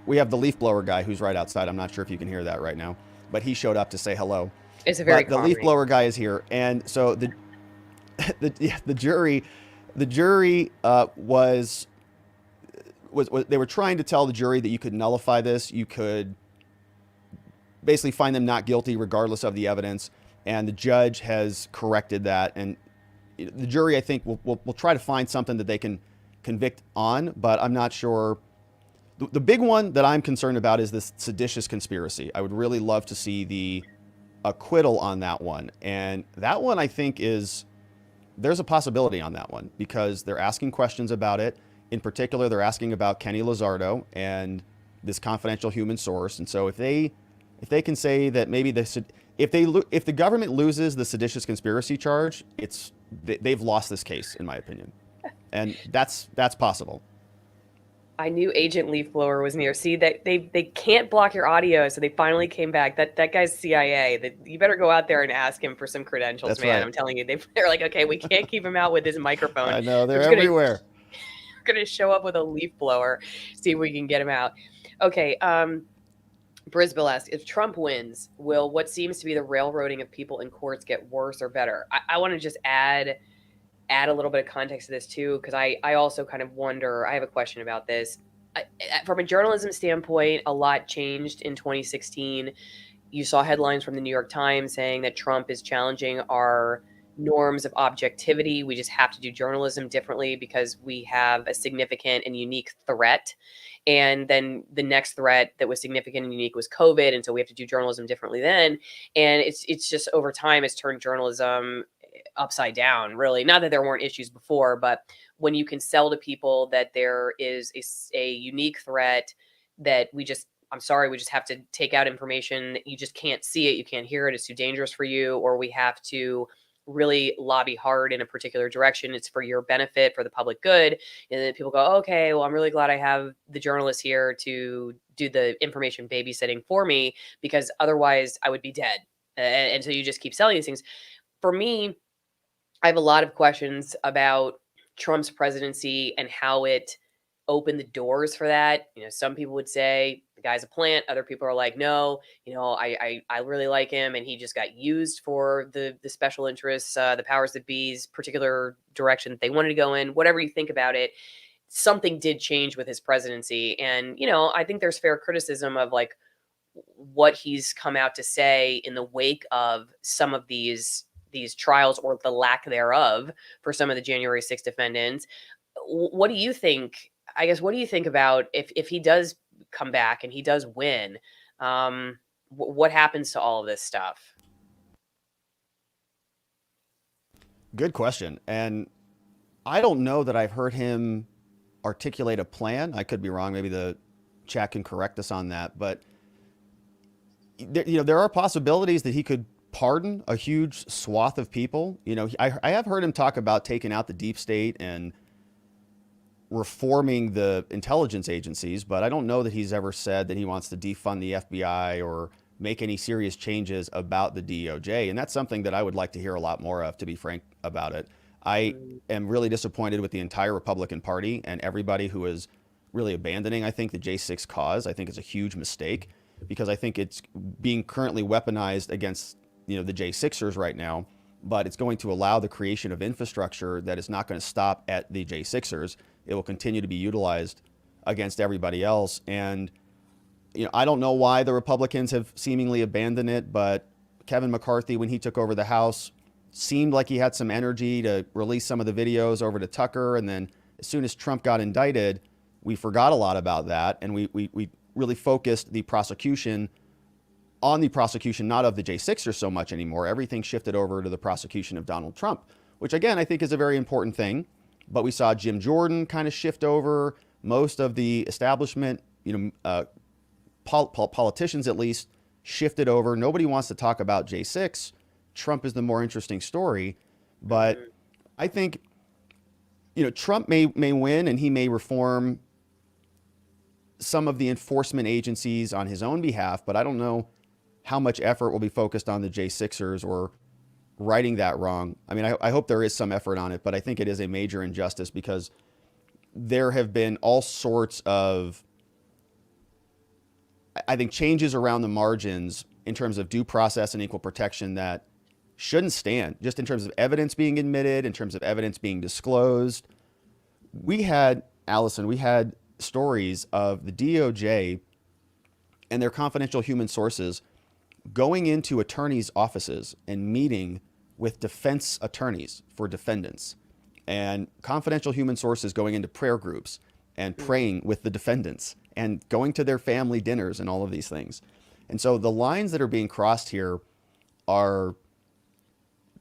Speaker 2: we have the leaf blower guy who's right outside. I'm not sure if you can hear that right now, but he showed up to say hello.
Speaker 1: It's a very
Speaker 2: the leaf blower guy is here, and so the jury was they were trying to tell the jury that you could nullify this, you could basically find them not guilty regardless of the evidence. And the judge has corrected that. And the jury, I think, will try to find something that they can convict on, but I'm not sure. The big one that I'm concerned about is this seditious conspiracy. I would really love to see the acquittal on that one. And that one, I think, there's a possibility on that one because they're asking questions about it. In particular, they're asking about Kenny Lizardo and this confidential human source. And so if they can say that maybe if the government loses the seditious conspiracy charge, they've lost this case, in my opinion, and that's possible.
Speaker 1: I knew Agent Leafblower was near. See, that they can't block your audio, so they finally came back. That guy's CIA. You better go out there and ask him for some credentials,
Speaker 2: That's
Speaker 1: man.
Speaker 2: right.
Speaker 1: I'm telling you, they're like, okay, we can't keep him out with his microphone.
Speaker 2: I know, they're everywhere.
Speaker 1: We're gonna show up with a leaf blower, see if we can get him out. Okay. Brisbane asks, if Trump wins, will what seems to be the railroading of people in courts get worse or better? I want to just add a little bit of context to this too, because I also kind of wonder, I have a question about this. From a journalism standpoint, a lot changed in 2016. You saw headlines from the New York Times saying that Trump is challenging our norms of objectivity. We just have to do journalism differently because we have a significant and unique threat. And then the next threat that was significant and unique was COVID. And so we have to do journalism differently then. And it's just over time, it's turned journalism upside down, really. Not that there weren't issues before, but when you can sell to people that there is a unique threat that I'm sorry, we just have to take out information. You just can't see it. You can't hear it. It's too dangerous for you. Or we have to really lobby hard in a particular direction. It's for your benefit, for the public good. And then people go, okay, well, I'm really glad I have the journalist here to do the information babysitting for me, because otherwise I would be dead. And so you just keep selling these things. For me, I have a lot of questions about Trump's presidency and how it opened the doors for that. Some people would say the guy's a plant. Other people are like, no, I really like him, and he just got used for the special interests, the powers that be's particular direction that they wanted to go in. Whatever you think about it, something did change with his presidency, and I think there's fair criticism of like what he's come out to say in the wake of some of these trials, or the lack thereof, for some of the January 6th defendants. What do you think? I guess, what do you think about if he does come back and he does win? What happens to all of this stuff?
Speaker 2: Good question. And I don't know that I've heard him articulate a plan. I could be wrong. Maybe the chat can correct us on that. But there are possibilities that he could pardon a huge swath of people. I have heard him talk about taking out the deep state and reforming the intelligence agencies, but I don't know that he's ever said that he wants to defund the FBI or make any serious changes about the DOJ. And that's something that I would like to hear a lot more of, to be frank about it. I am really disappointed with the entire Republican Party and everybody who is really abandoning, I think, the J6 cause. I think it's a huge mistake, because I think it's being currently weaponized against the J6ers right now, but it's going to allow the creation of infrastructure that is not going to stop at the J6ers. It will continue to be utilized against everybody else. And I don't know why the Republicans have seemingly abandoned it, but Kevin McCarthy, when he took over the House, seemed like he had some energy to release some of the videos over to Tucker. And then as soon as Trump got indicted, we forgot a lot about that. And we really focused the prosecution on the prosecution, not of the J6ers so much anymore. Everything shifted over to the prosecution of Donald Trump, which again, I think is a very important thing. But we saw Jim Jordan kind of shift over. Most of the establishment, politicians at least, shifted over. Nobody wants to talk about J6. Trump is the more interesting story. But I think, Trump may win, and he may reform some of the enforcement agencies on his own behalf, but I don't know how much effort will be focused on the J6ers or righting that wrong. I mean, I hope there is some effort on it, but I think it is a major injustice, because there have been all sorts of, I think, changes around the margins in terms of due process and equal protection that shouldn't stand, just in terms of evidence being admitted, in terms of evidence being disclosed. Allison, we had stories of the DOJ and their confidential human sources going into attorneys' offices and meeting with defense attorneys for defendants, and confidential human sources going into prayer groups and praying with the defendants and going to their family dinners and all of these things. And so the lines that are being crossed here are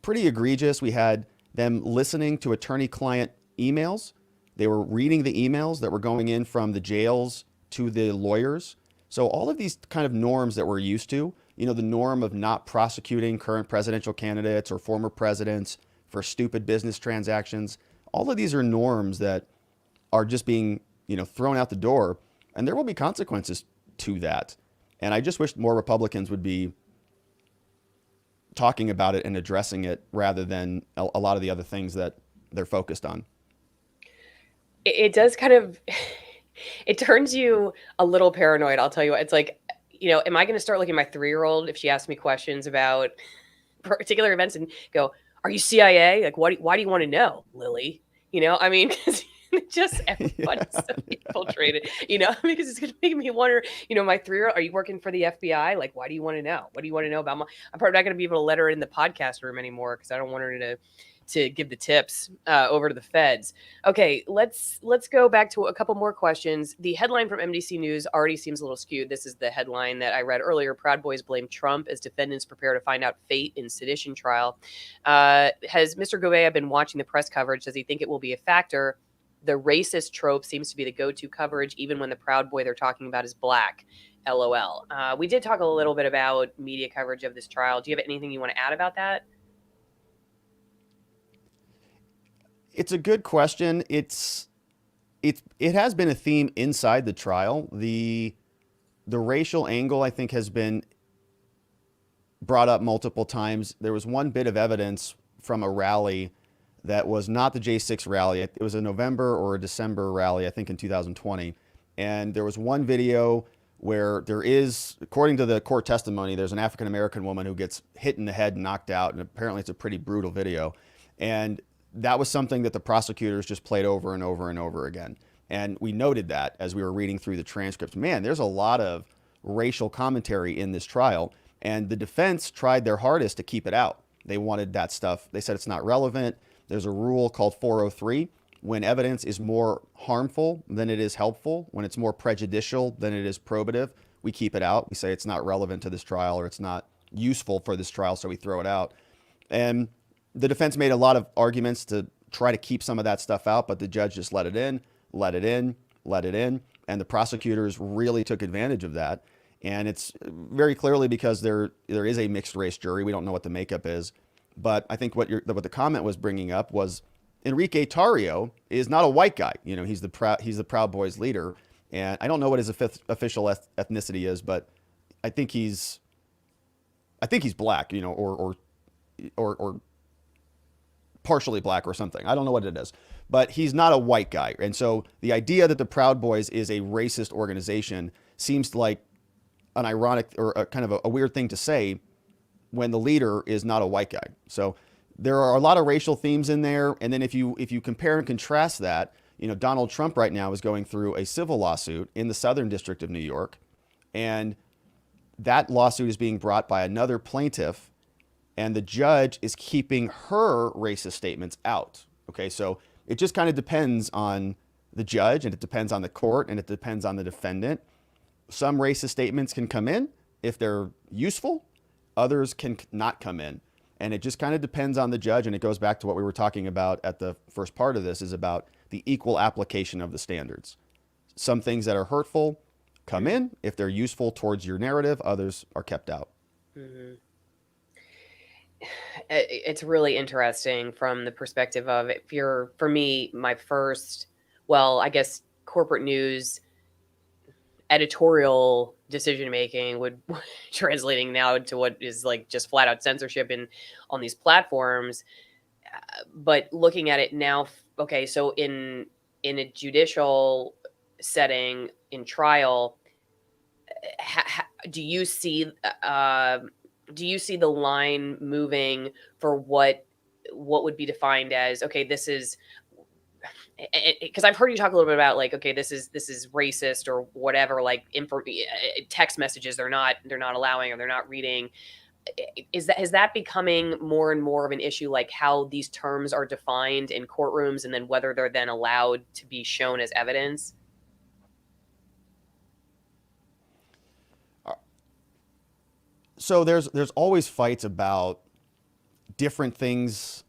Speaker 2: pretty egregious. We had them listening to attorney-client emails. They were reading the emails that were going in from the jails to the lawyers. So all of these kind of norms that we're used to, the norm of not prosecuting current presidential candidates or former presidents for stupid business transactions, all of these are norms that are just being, thrown out the door, and there will be consequences to that. And I just wish more Republicans would be talking about it and addressing it rather than a lot of the other things that they're focused on.
Speaker 1: It does kind of, it turns you a little paranoid. I'll tell you what, it's like, am I going to start looking at my 3-year-old if she asks me questions about particular events and go, are you CIA? Like, why do you want to know, Lily? I mean, 'cause Just everybody's so infiltrated, because it's going to make me wonder, my 3-year-old, are you working for the FBI? Like, why do you want to know? What do you want to know about I'm probably not going to be able to let her in the podcast room anymore because I don't want her to give the tips over to the feds. Okay, let's go back to a couple more questions. The headline from MDC News already seems a little skewed. This is the headline that I read earlier. Proud Boys blame Trump as defendants prepare to find out fate in Sedition trial. Has Mr. Gouveia been watching the press coverage? Does he think it will be a factor? The racist trope seems to be the go-to coverage, even when the Proud Boy they're talking about is black. LOL. We did talk a little bit about media coverage of this trial. Do you have anything you want to add about that?
Speaker 2: It's a good question. It has been a theme inside the trial. The racial angle, I think, has been brought up multiple times. There was one bit of evidence from a rally that was not the J6 rally. It was a November or a December rally, I think in 2020. And there was one video where there is, according to the court testimony, there's an African-American woman who gets hit in the head and knocked out. And apparently it's a pretty brutal video. And that was something that the prosecutors just played over and over and over again. And we noted that as we were reading through the transcripts. Man, there's a lot of racial commentary in this trial. And the defense tried their hardest to keep it out. They wanted that stuff. They said it's not relevant. There's a rule called 403. When evidence is more harmful than it is helpful, when it's more prejudicial than it is probative, we keep it out. We say it's not relevant to this trial or it's not useful for this trial, so we throw it out. And the defense made a lot of arguments to try to keep some of that stuff out, but the judge just let it in, let it in, let it in. And the prosecutors really took advantage of that. And it's very clearly because there is a mixed race jury. We don't know what the makeup is. But I think what the comment was bringing up was Enrique Tarrio is not a white guy. He's the Proud Boys leader. And I don't know what his official ethnicity is, but I think he's black, or partially black or something. I don't know what it is, but he's not a white guy. And so the idea that the Proud Boys is a racist organization seems like an ironic or a kind of a weird thing to say when the leader is not a white guy. So there are a lot of racial themes in there. And then if you compare and contrast that, Donald Trump right now is going through a civil lawsuit in the Southern District of New York. And that lawsuit is being brought by another plaintiff, and the judge is keeping her racist statements out. Okay, so it just kind of depends on the judge, and it depends on the court, and it depends on the defendant. Some racist statements can come in if they're useful. Others can not come in. And it just kind of depends on the judge. And it goes back to what we were talking about at the first part of this, is about the equal application of the standards. Some things that are hurtful come in if they're useful towards your narrative. Others are kept out.
Speaker 1: Mm-hmm. It's really interesting from the perspective of, for me, my first, I guess corporate news editorial decision making would translating now to what is like just flat out censorship on these platforms. But looking at it now, okay, so in a judicial setting, in trial, do you see the line moving for what would be defined as, okay, this is, because I've heard you talk a little bit about like, okay, this is racist or whatever, like text messages they're not allowing or they're not reading. Is that becoming more and more of an issue, like how these terms are defined in courtrooms and then whether they're then allowed to be shown as evidence?
Speaker 2: So there's always fights about different things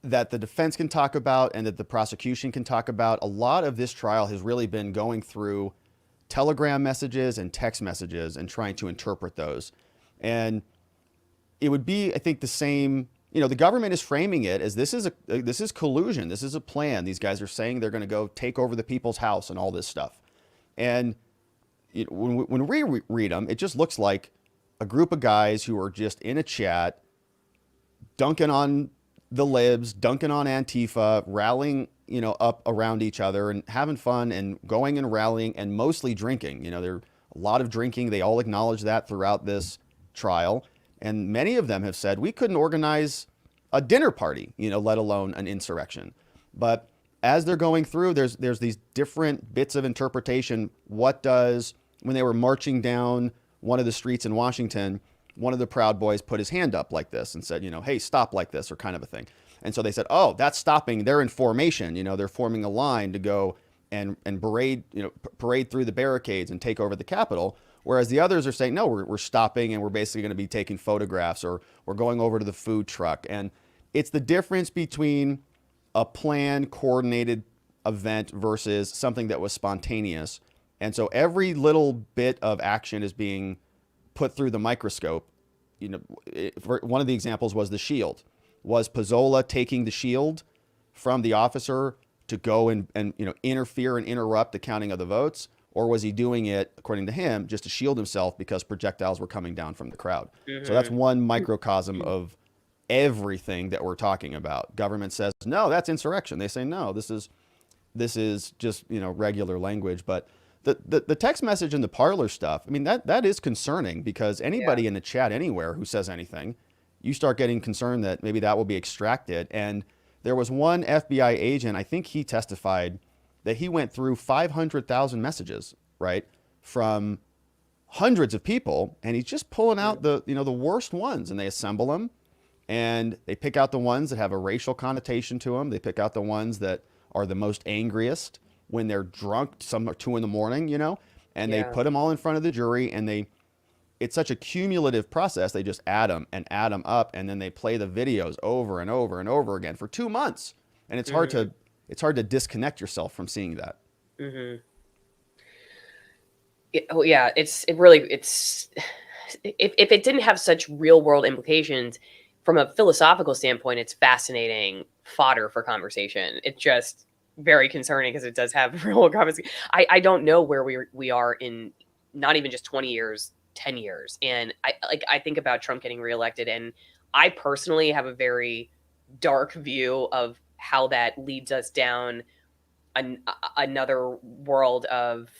Speaker 2: that the defense can talk about and that the prosecution can talk about. A lot of this trial has really been going through Telegram messages and text messages and trying to interpret those. And it would be, I think, the same, the government is framing it as this is collusion. This is a plan. These guys are saying they're going to go take over the people's house and all this stuff. And when we read them, it just looks like a group of guys who are just in a chat, dunking on the libs, dunking on Antifa, rallying, up around each other and having fun and going and rallying and mostly drinking. There are a lot of drinking. They all acknowledge that throughout this trial. And many of them have said we couldn't organize a dinner party, let alone an insurrection. But as they're going through, there's these different bits of interpretation. When they were marching down one of the streets in Washington, one of the Proud Boys put his hand up like this and said, hey, stop like this, or kind of a thing. And so they said, oh, that's stopping. They're in formation. They're forming a line to go and parade through the barricades and take over the Capitol. Whereas the others are saying, no, we're stopping, and we're basically going to be taking photographs, or we're going over to the food truck. And it's the difference between a planned, coordinated event versus something that was spontaneous. And so every little bit of action is being put through the microscope. One of the examples was the shield. Was Pizzola taking the shield from the officer to go and interfere and interrupt the counting of the votes? Or was he doing it, according to him, just to shield himself because projectiles were coming down from the crowd?
Speaker 1: Mm-hmm.
Speaker 2: So that's one microcosm of everything that we're talking about. Government says, no, that's insurrection. They say, no, this is just, regular language. But the text message and the parlor stuff, I mean, that is concerning, because anybody in the chat anywhere who says anything, you start getting concerned that maybe that will be extracted. And there was one FBI agent, I think he testified that he went through 500,000 messages, right, from hundreds of people, and he's just pulling out the worst ones, and they assemble them, and they pick out the ones that have a racial connotation to them. They pick out the ones that are the most angriest when they're drunk, some are 2 a.m, and they put them all in front of the jury, and it's such a cumulative process. They just add them up, and then they play the videos over and over and over again for 2 months, and it's hard to disconnect yourself from seeing that.
Speaker 1: Mm-hmm. If it didn't have such real world implications from a philosophical standpoint, it's fascinating fodder for conversation. It's just very concerning because it does have real world conversation. I don't know where we are in not even just 20 years, 10 years. And I think about Trump getting reelected, and I personally have a very dark view of how that leads us down another world of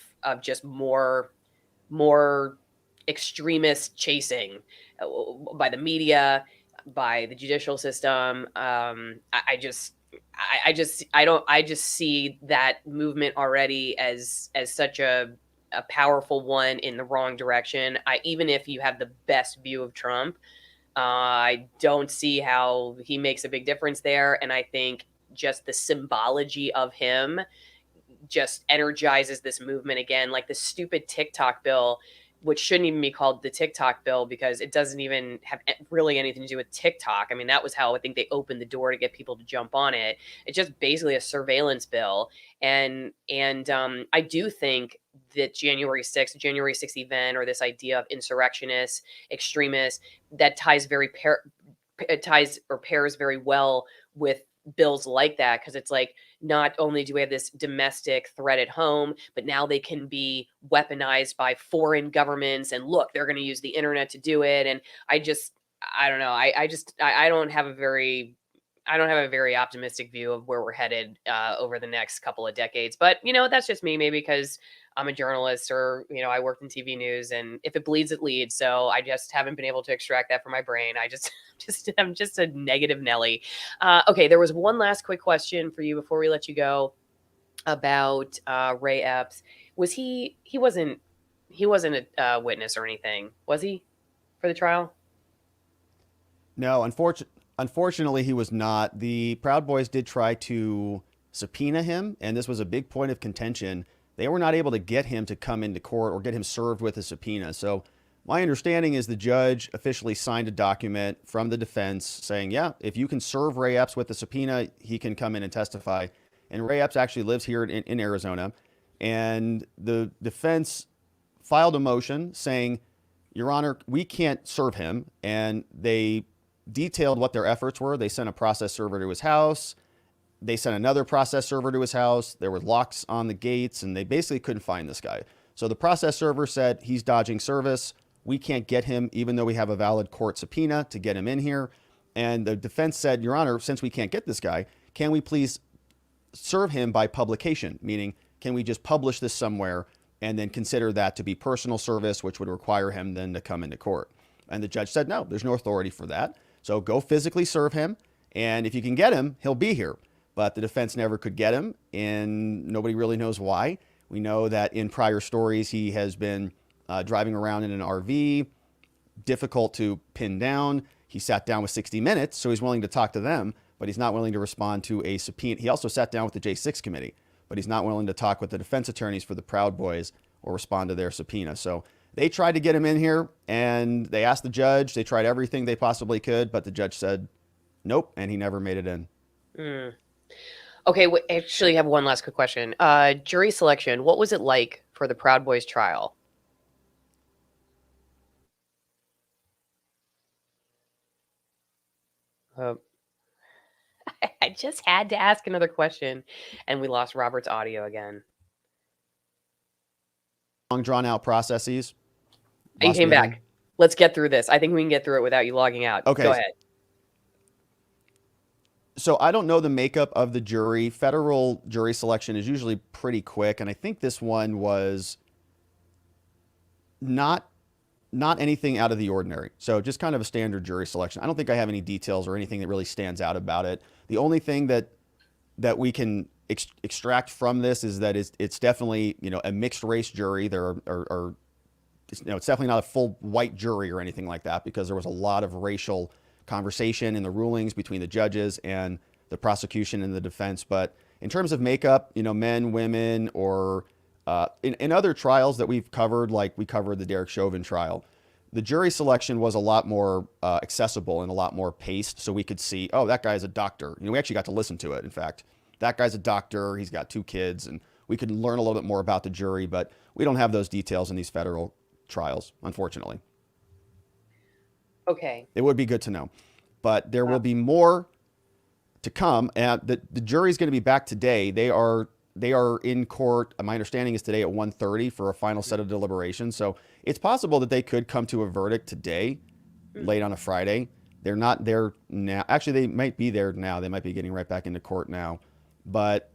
Speaker 1: just more extremist chasing by the media, by the judicial system. I just see that movement already as such a powerful one in the wrong direction. Even if you have the best view of Trump, I don't see how he makes a big difference there. And I think just the symbology of him just energizes this movement again, like the stupid TikTok bill, which shouldn't even be called the TikTok bill because it doesn't even have really anything to do with TikTok. I mean, that was how I think they opened the door to get people to jump on it. It's just basically a surveillance bill. And I do think that January 6th event, or this idea of insurrectionists, extremists, that pairs very well with bills like that, because it's like, not only do we have this domestic threat at home, but now they can be weaponized by foreign governments, and look, they're going to use the internet to do it. And I don't know. I don't have a very optimistic view of where we're headed over the next couple of decades. But that's just me, maybe because I'm a journalist, or I worked in TV news, and if it bleeds, it leads. So I just haven't been able to extract that from my brain. I'm just a negative Nelly. Okay, there was one last quick question for you before we let you go about Ray Epps. Was he wasn't a witness or anything, was he, for the trial?
Speaker 2: No, unfortunately, he was not. The Proud Boys did try to subpoena him, and this was a big point of contention. They were not able to get him to come into court or get him served with a subpoena. So my understanding is the judge officially signed a document from the defense saying, yeah, if you can serve Ray Epps with a subpoena, he can come in and testify. And Ray Epps actually lives here in Arizona. And the defense filed a motion saying, Your Honor, we can't serve him. And they detailed what their efforts were. They sent a process server to his house. They sent another process server to his house. There were locks on the gates, and they basically couldn't find this guy. So the process server said, he's dodging service. We can't get him, even though we have a valid court subpoena to get him in here. And the defense said, Your Honor, since we can't get this guy, can we please serve him by publication? Meaning, can we just publish this somewhere and then consider that to be personal service, which would require him then to come into court? And the judge said, no, there's no authority for that. So go physically serve him. And if you can get him, he'll be here. but the defense never could get him, and nobody really knows why. We know that in prior stories, he has been driving around in an RV, difficult to pin down. He sat down with 60 Minutes, so he's willing to talk to them, but he's not willing to respond to a subpoena. He also sat down with the J6 committee, but he's not willing to talk with the defense attorneys for the Proud Boys or respond to their subpoena. So they tried to get him in here, and they asked the judge. They tried everything they possibly could, but the judge said nope, and he never made it in.
Speaker 1: Okay, actually, I have one last quick question. Jury selection, what was it like for the Proud Boys trial? I just had to ask another question, and we lost Robert's audio again.
Speaker 2: Long drawn out processes.
Speaker 1: You came back. Let's get through this. I think we can get through it without you logging out.
Speaker 2: Okay.
Speaker 1: Go ahead.
Speaker 2: So I don't know the makeup of the jury. Federal jury selection is usually pretty quick, and I think this one was not anything out of the ordinary. So just kind of a standard jury selection. I don't think I have any details or anything that really stands out about it. The only thing that we can extract from this is that it's definitely, a mixed race jury. There are it's definitely not a full white jury or anything like that, because there was a lot of racial conversation in the rulings between the judges and the prosecution and the defense. But in terms of makeup, men, women, or in other trials that we've covered, like we covered the Derek Chauvin trial, the jury selection was a lot more accessible and a lot more paced, so we could see, oh, that guy's a doctor. We actually got to listen to it. In fact, that guy's a doctor. He's got 2 kids, and we could learn a little bit more about the jury, but we don't have those details in these federal trials, unfortunately.
Speaker 1: Okay.
Speaker 2: It would be good to know, but there will be more to come. And the jury's going to be back today. They are in court. My understanding is today at 1:30 for a final set of deliberations. So it's possible that they could come to a verdict today, late on a Friday. They're not there now. Actually, they might be there now. They might be getting right back into court now, but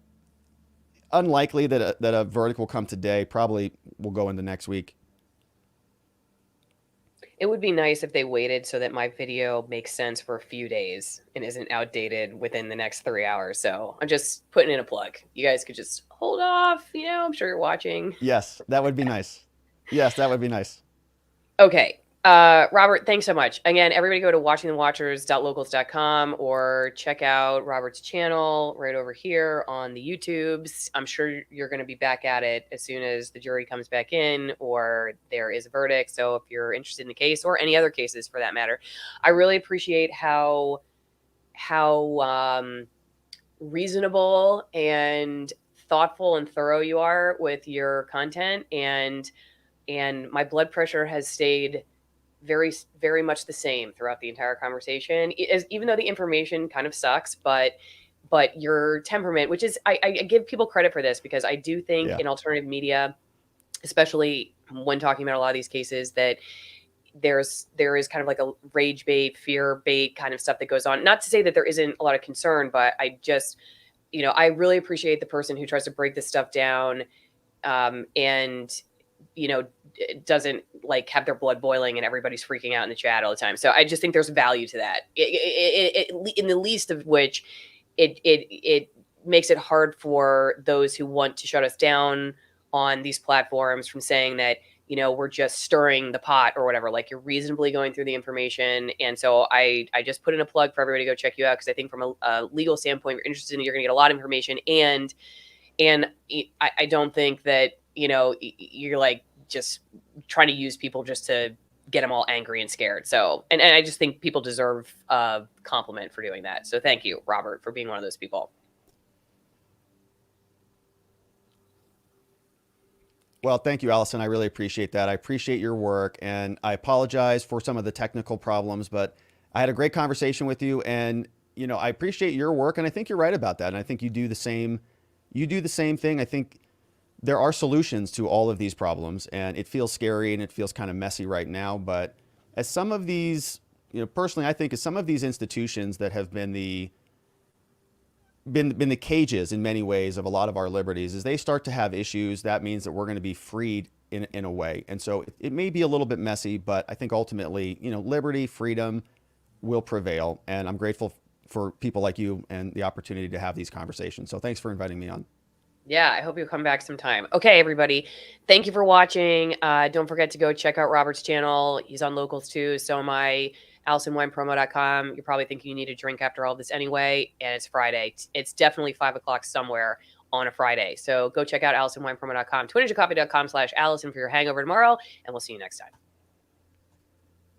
Speaker 2: unlikely that a verdict will come today. Probably will go into next week.
Speaker 1: It would be nice if they waited so that my video makes sense for a few days and isn't outdated within the next 3 hours. So I'm just putting in a plug. You guys could just hold off. I'm sure you're watching.
Speaker 2: Yes, that would be nice. Yes, that would be nice.
Speaker 1: Okay. Robert, thanks so much. Again, everybody go to watchingthewatchers.locals.com or check out Robert's channel right over here on the YouTubes. I'm sure you're going to be back at it as soon as the jury comes back in or there is a verdict. So if you're interested in the case or any other cases for that matter, I really appreciate how reasonable and thoughtful and thorough you are with your content, and my blood pressure has stayed very, very much the same throughout the entire conversation. Even though the information kind of sucks, but your temperament, which is, I give people credit for this, because I do think in alternative media, especially when talking about a lot of these cases, that there is kind of like a rage bait, fear bait kind of stuff that goes on. Not to say that there isn't a lot of concern, but I just, I really appreciate the person who tries to break this stuff down, and doesn't like have their blood boiling and everybody's freaking out in the chat all the time. So I just think there's value to that. In the least of which, it makes it hard for those who want to shut us down on these platforms from saying that, we're just stirring the pot or whatever. Like, you're reasonably going through the information. And so I just put in a plug for everybody to go check you out, because I think from a legal standpoint, you're interested in it, you're going to get a lot of information. And I don't think that, you're like just trying to use people just to get them all angry and scared. So, and I just think people deserve a compliment for doing that. So thank you, Robert, for being one of those people.
Speaker 2: Well, thank you, Allison. I really appreciate that. I appreciate your work, and I apologize for some of the technical problems, but I had a great conversation with you, and, I appreciate your work, and I think you're right about that. And I think you do the same thing. I think there are solutions to all of these problems, and it feels scary and it feels kind of messy right now. But as some of these, personally, I think as some of these institutions that have been the cages in many ways of a lot of our liberties, as they start to have issues, that means that we're going to be freed in a way. And so it may be a little bit messy, but I think ultimately, liberty, freedom will prevail. And I'm grateful, for people like you and the opportunity to have these conversations. So thanks for inviting me on.
Speaker 1: Yeah, I hope you'll come back sometime. Okay, everybody. Thank you for watching. Don't forget to go check out Robert's channel. He's on Locals too. So am I. AllisonWinePromo.com. You're probably thinking you need a drink after all this anyway. And it's Friday. It's definitely 5 o'clock somewhere on a Friday. So go check out AllisonWinePromo.com. 200coffee.com/Allison for your hangover tomorrow. And we'll see you next time.